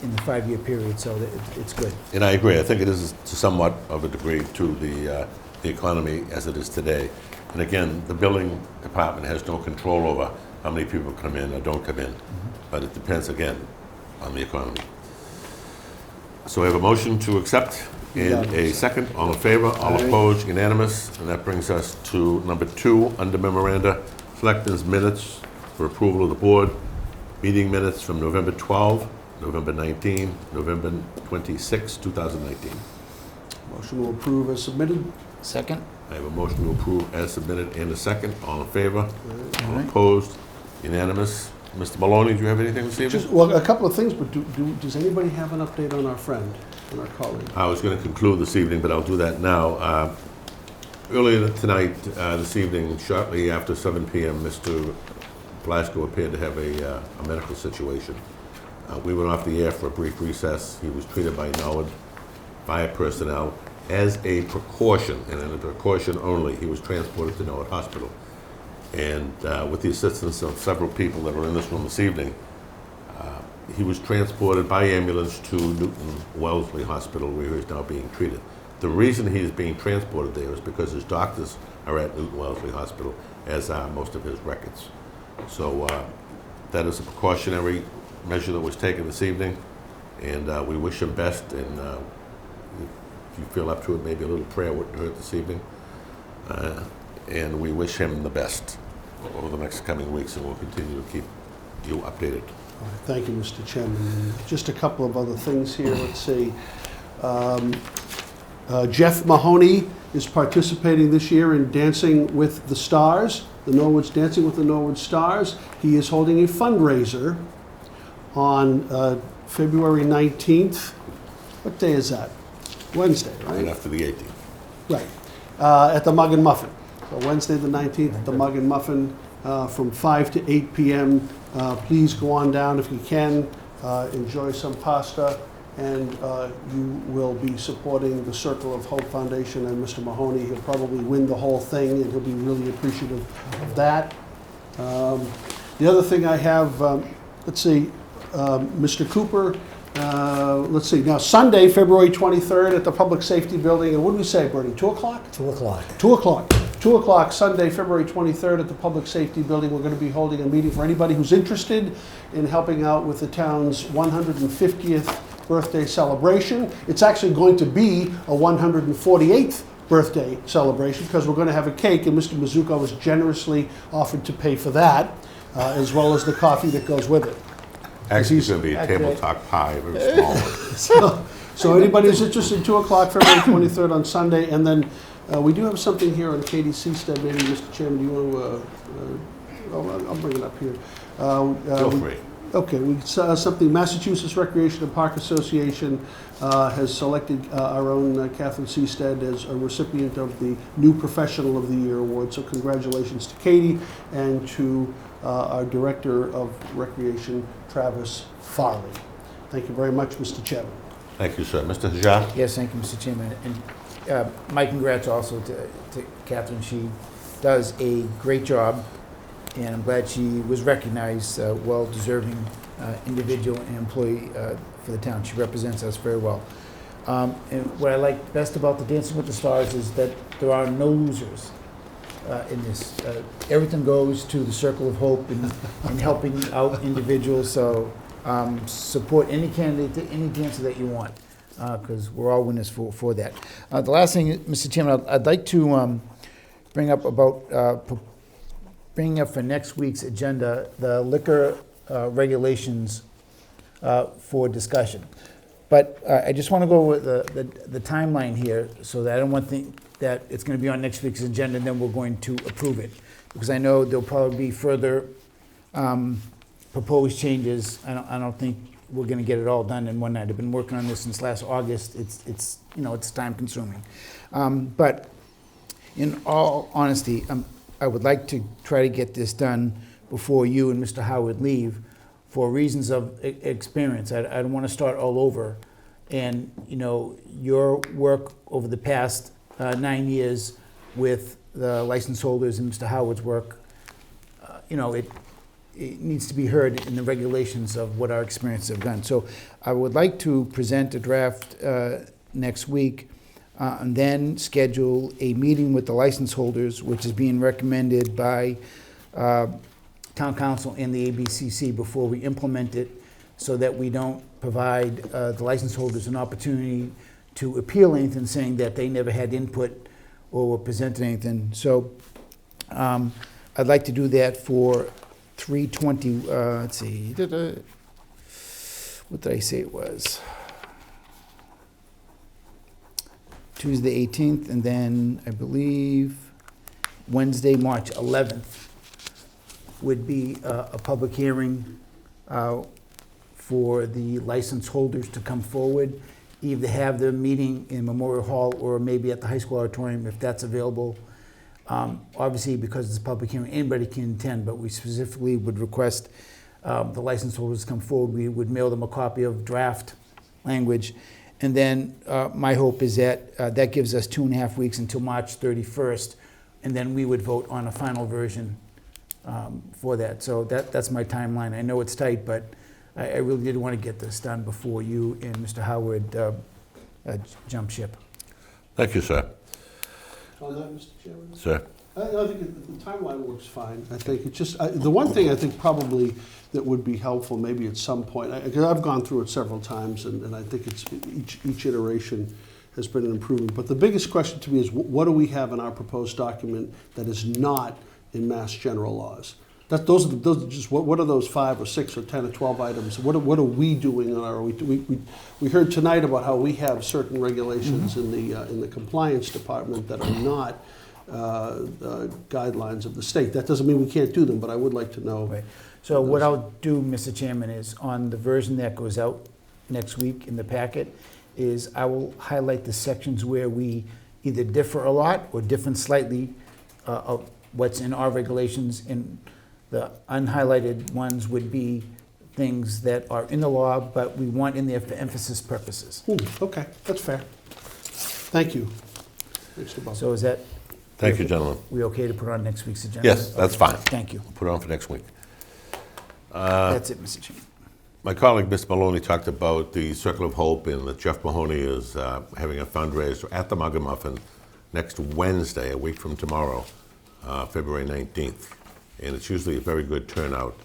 S6: in the 5-year period, so it's good.
S1: And I agree. I think it is to somewhat of a degree to the economy as it is today. And again, the building department has no control over how many people come in or don't come in. But it depends, again, on the economy. So we have a motion to accept and a second. All in favor, all
S11: Aye.
S1: opposed, unanimous. And that brings us to number 2, under memoranda, Selectmen's minutes for approval of the board. Meeting minutes from November 12, November 19, November 26, 2019.
S11: Motion to approve as submitted.
S6: Second?
S1: I have a motion to approve as submitted and a second. All in favor, all
S6: Aye.
S1: opposed, unanimous. Mr. Maloney, do you have anything this evening?
S11: Just, well, a couple of things, but does anybody have an update on our friend, on our colleague?
S1: I was going to conclude this evening, but I'll do that now. Earlier tonight, this evening, shortly after 7 p.m., Mr. Blasco appeared to have a medical situation. We went off the air for a brief recess. He was treated by Norwood fire personnel as a precaution, and in a precaution only. He was transported to Norwood Hospital. And with the assistance of several people that are in this room this evening, he was transported by ambulance to Newton Wellesley Hospital, where he is now being treated. The reason he is being transported there is because his doctors are at Newton Wellesley Hospital, as are most of his records. So that is a precautionary measure that was taken this evening, and we wish him best, and if you feel up to it, maybe a little prayer wouldn't hurt this evening. And we wish him the best over the next coming weeks, and we'll continue to keep you updated.
S11: All right, thank you, Mr. Chairman. And just a couple of other things here. Let's see. Jeff Mahoney is participating this year in Dancing with the Stars, the Norwood's Dancing with the Norwood Stars. He is holding a fundraiser on February 19th. What day is that? Wednesday, right?
S1: Right after the 18th.
S11: Right. At the Mug and Muffin. So Wednesday the 19th at the Mug and Muffin from 5 to 8 p.m. Please go on down if you can. Enjoy some pasta, and you will be supporting the Circle of Hope Foundation and Mr. Mahoney. He'll probably win the whole thing, and he'll be really appreciative of that. The other thing I have, let's see, Mr. Cooper, let's see, now Sunday, February 23rd at the Public Safety Building, and what did we say, Bertie, 2 o'clock?
S10: 2 o'clock.
S11: 2 o'clock. 2 o'clock Sunday, February 23rd at the Public Safety Building. We're going to be holding a meeting for anybody who's interested in helping out with the town's 150th birthday celebration. It's actually going to be a 148th birthday celebration because we're going to have a cake, and Mr. Mizuko has generously offered to pay for that, as well as the coffee that goes with it.
S1: Actually, it's going to be a table top pie, a very small one.
S11: So anybody who's interested, 2 o'clock, February 23rd on Sunday. And then we do have something here on Katie Seastead. Maybe, Mr. Chairman, do you want to, I'll bring it up here.
S1: Feel free.
S11: Okay, we saw something, Massachusetts Recreation and Park Association has selected our own Catherine Seastead as a recipient of the New Professional of the Year award. So congratulations to Katie and to our Director of Recreation, Travis Farley. Thank you very much, Mr. Chairman.
S1: Thank you, sir. Mr. Hajar?
S6: Yes, thank you, Mr. Chairman. And my congrats also to Catherine. She does a great job, and I'm glad she was recognized, well-deserving individual and employee for the town. She represents us very well. And what I like best about the Dancing with the Stars is that there are no losers in this. Everything goes to the Circle of Hope and helping out individuals. So support any candidate, any dancer that you want, because we're all winners for that. The last thing, Mr. Chairman, I'd like to bring up about bringing up for next week's agenda the liquor regulations for discussion. But I just want to go with the timeline here, so that I don't want to think that it's going to be on next week's agenda and then we're going to approve it. Because I know there'll probably be further proposed changes. I don't think we're going to get it all done in one night. I've been working on this since last August. It's it's time consuming. But in all honesty, I would like to try to get this done before you and Mr. Howard leave for reasons of experience. I don't want to start all over. And, your work over the past 9 years with the license holders and Mr. Howard's work, it needs to be heard in the regulations of what our experiences have done. So I would like to present a draft next week and then schedule a meeting with the license holders, which is being recommended by Town Council and the ABCC before we implement it, so that we don't provide the license holders an opportunity to appeal anything saying that they never had input or were presented anything. So I'd like to do that for 3/20, let's see, what did I say it was? Tuesday 18th, and then I believe Wednesday, March 11th would be a public hearing for the license holders to come forward, either have their meeting in Memorial Hall or maybe at the high school auditorium if that's available. Obviously, because it's a public hearing, anybody can attend, but we specifically would request the license holders to come forward. We would mail them a copy of draft language. And then my hope is that that gives us 2.5 weeks until March 31st, and then we would vote on a final version for that. So that's my timeline. I know it's tight, but I really did want to get this done before you and Mr. Howard jump ship.
S1: Thank you, sir.
S11: On that, Mr. Chairman?
S1: Sir?
S11: I think the timeline works fine. I think it's just, the one thing I think probably that would be helpful, maybe at some point, because I've gone through it several times, and I think it's, each iteration has been an improvement. But the biggest question to me is, what do we have in our proposed document that is not in Mass General laws? Those are just, what are those 5 or 6 or 10 or 12 items? What are we doing on our, we heard tonight about how we have certain regulations in the compliance department that are not guidelines of the state. That doesn't mean we can't do them, but I would like to know.
S6: Right. So what I'll do, Mr. Chairman, is on the version that goes out next week in the packet, is I will highlight the sections where we either differ a lot or differ slightly of what's in our regulations. And the unhighlighted ones would be things that are in the law, but we want in there for emphasis purposes.
S11: Okay, that's fair. Thank you.
S6: So is that,
S1: Thank you, gentlemen.
S6: we okay to put on next week's agenda?
S1: Yes, that's fine.
S6: Thank you.
S1: We'll put it on for next week.
S6: That's it, Mr. Chairman.
S1: My colleague, Ms. Maloney, talked about the Circle of Hope and that Jeff Mahoney is having a fundraiser at the Mug and Muffin next Wednesday, a week from tomorrow, February 19th. And it's usually a very good turnout.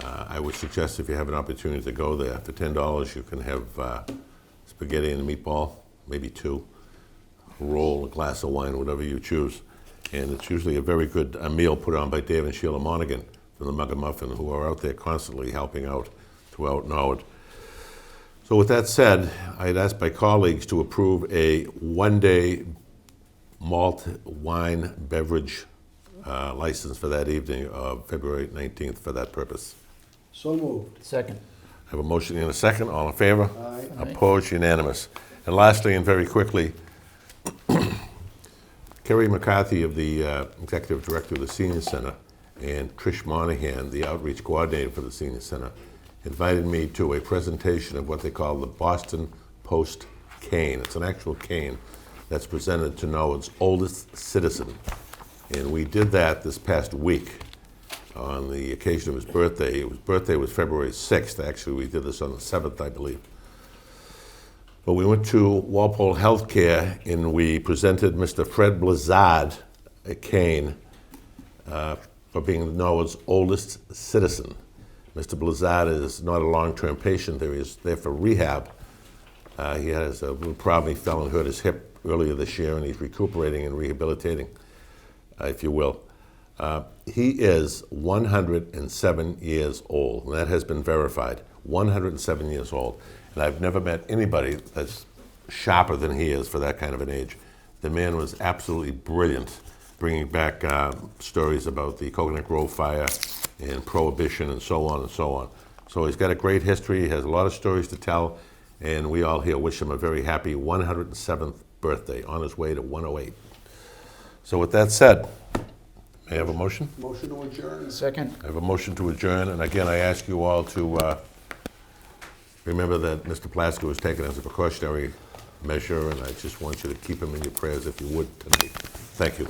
S1: I would suggest if you have an opportunity to go there, for $10 you can have spaghetti and a meatball, maybe 2, a roll, a glass of wine, whatever you choose. And it's usually a very good meal put on by Dave and Sheila Monaghan from the Mug and Muffin, who are out there constantly helping out throughout Norwood. So with that said, I'd ask my colleagues to approve a 1-day malt wine beverage license for that evening of February 19th for that purpose.
S11: So moved.
S6: Second.
S1: I have a motion and a second. All in favor?
S11: Aye.
S1: Opposed? Unanimous. And lastly, and very quickly, Kerry McCarthy of the Executive Director of the Senior Center and Trish Monahan, the Outreach Coordinator for the Senior Center, invited me to a presentation of what they call the Boston Post cane. It's an actual cane that's presented to Norwood's oldest citizen. And we did that this past week on the occasion of his birthday. His birthday was February 6th. Actually, we did this on the 7th, I believe. But we went to Walpole Healthcare and we presented Mr. Fred Blizzard a cane for being Norwood's oldest citizen. Mr. Blizzard is not a long-term patient there. He's there for rehab. He has a little problem. He fell and hurt his hip earlier this year, and he's recuperating and rehabilitating, if you will. He is 107 years old, and that has been verified. 107 years old. And I've never met anybody that's sharper than he is for that kind of an age. The man was absolutely brilliant, bringing back stories about the Coconut Grove fire and Prohibition and so on and so on. So he's got a great history. He has a lot of stories to tell, and we all here wish him a very happy 107th birthday on his way to 108. So with that said, may I have a motion?
S11: Motion to adjourn.
S6: Second.
S1: I have a motion to adjourn, and again, I ask you all to remember that Mr. Plasko was taken as a precautionary measure, and I just want you to keep him in your prayers if you would tonight. Thank you.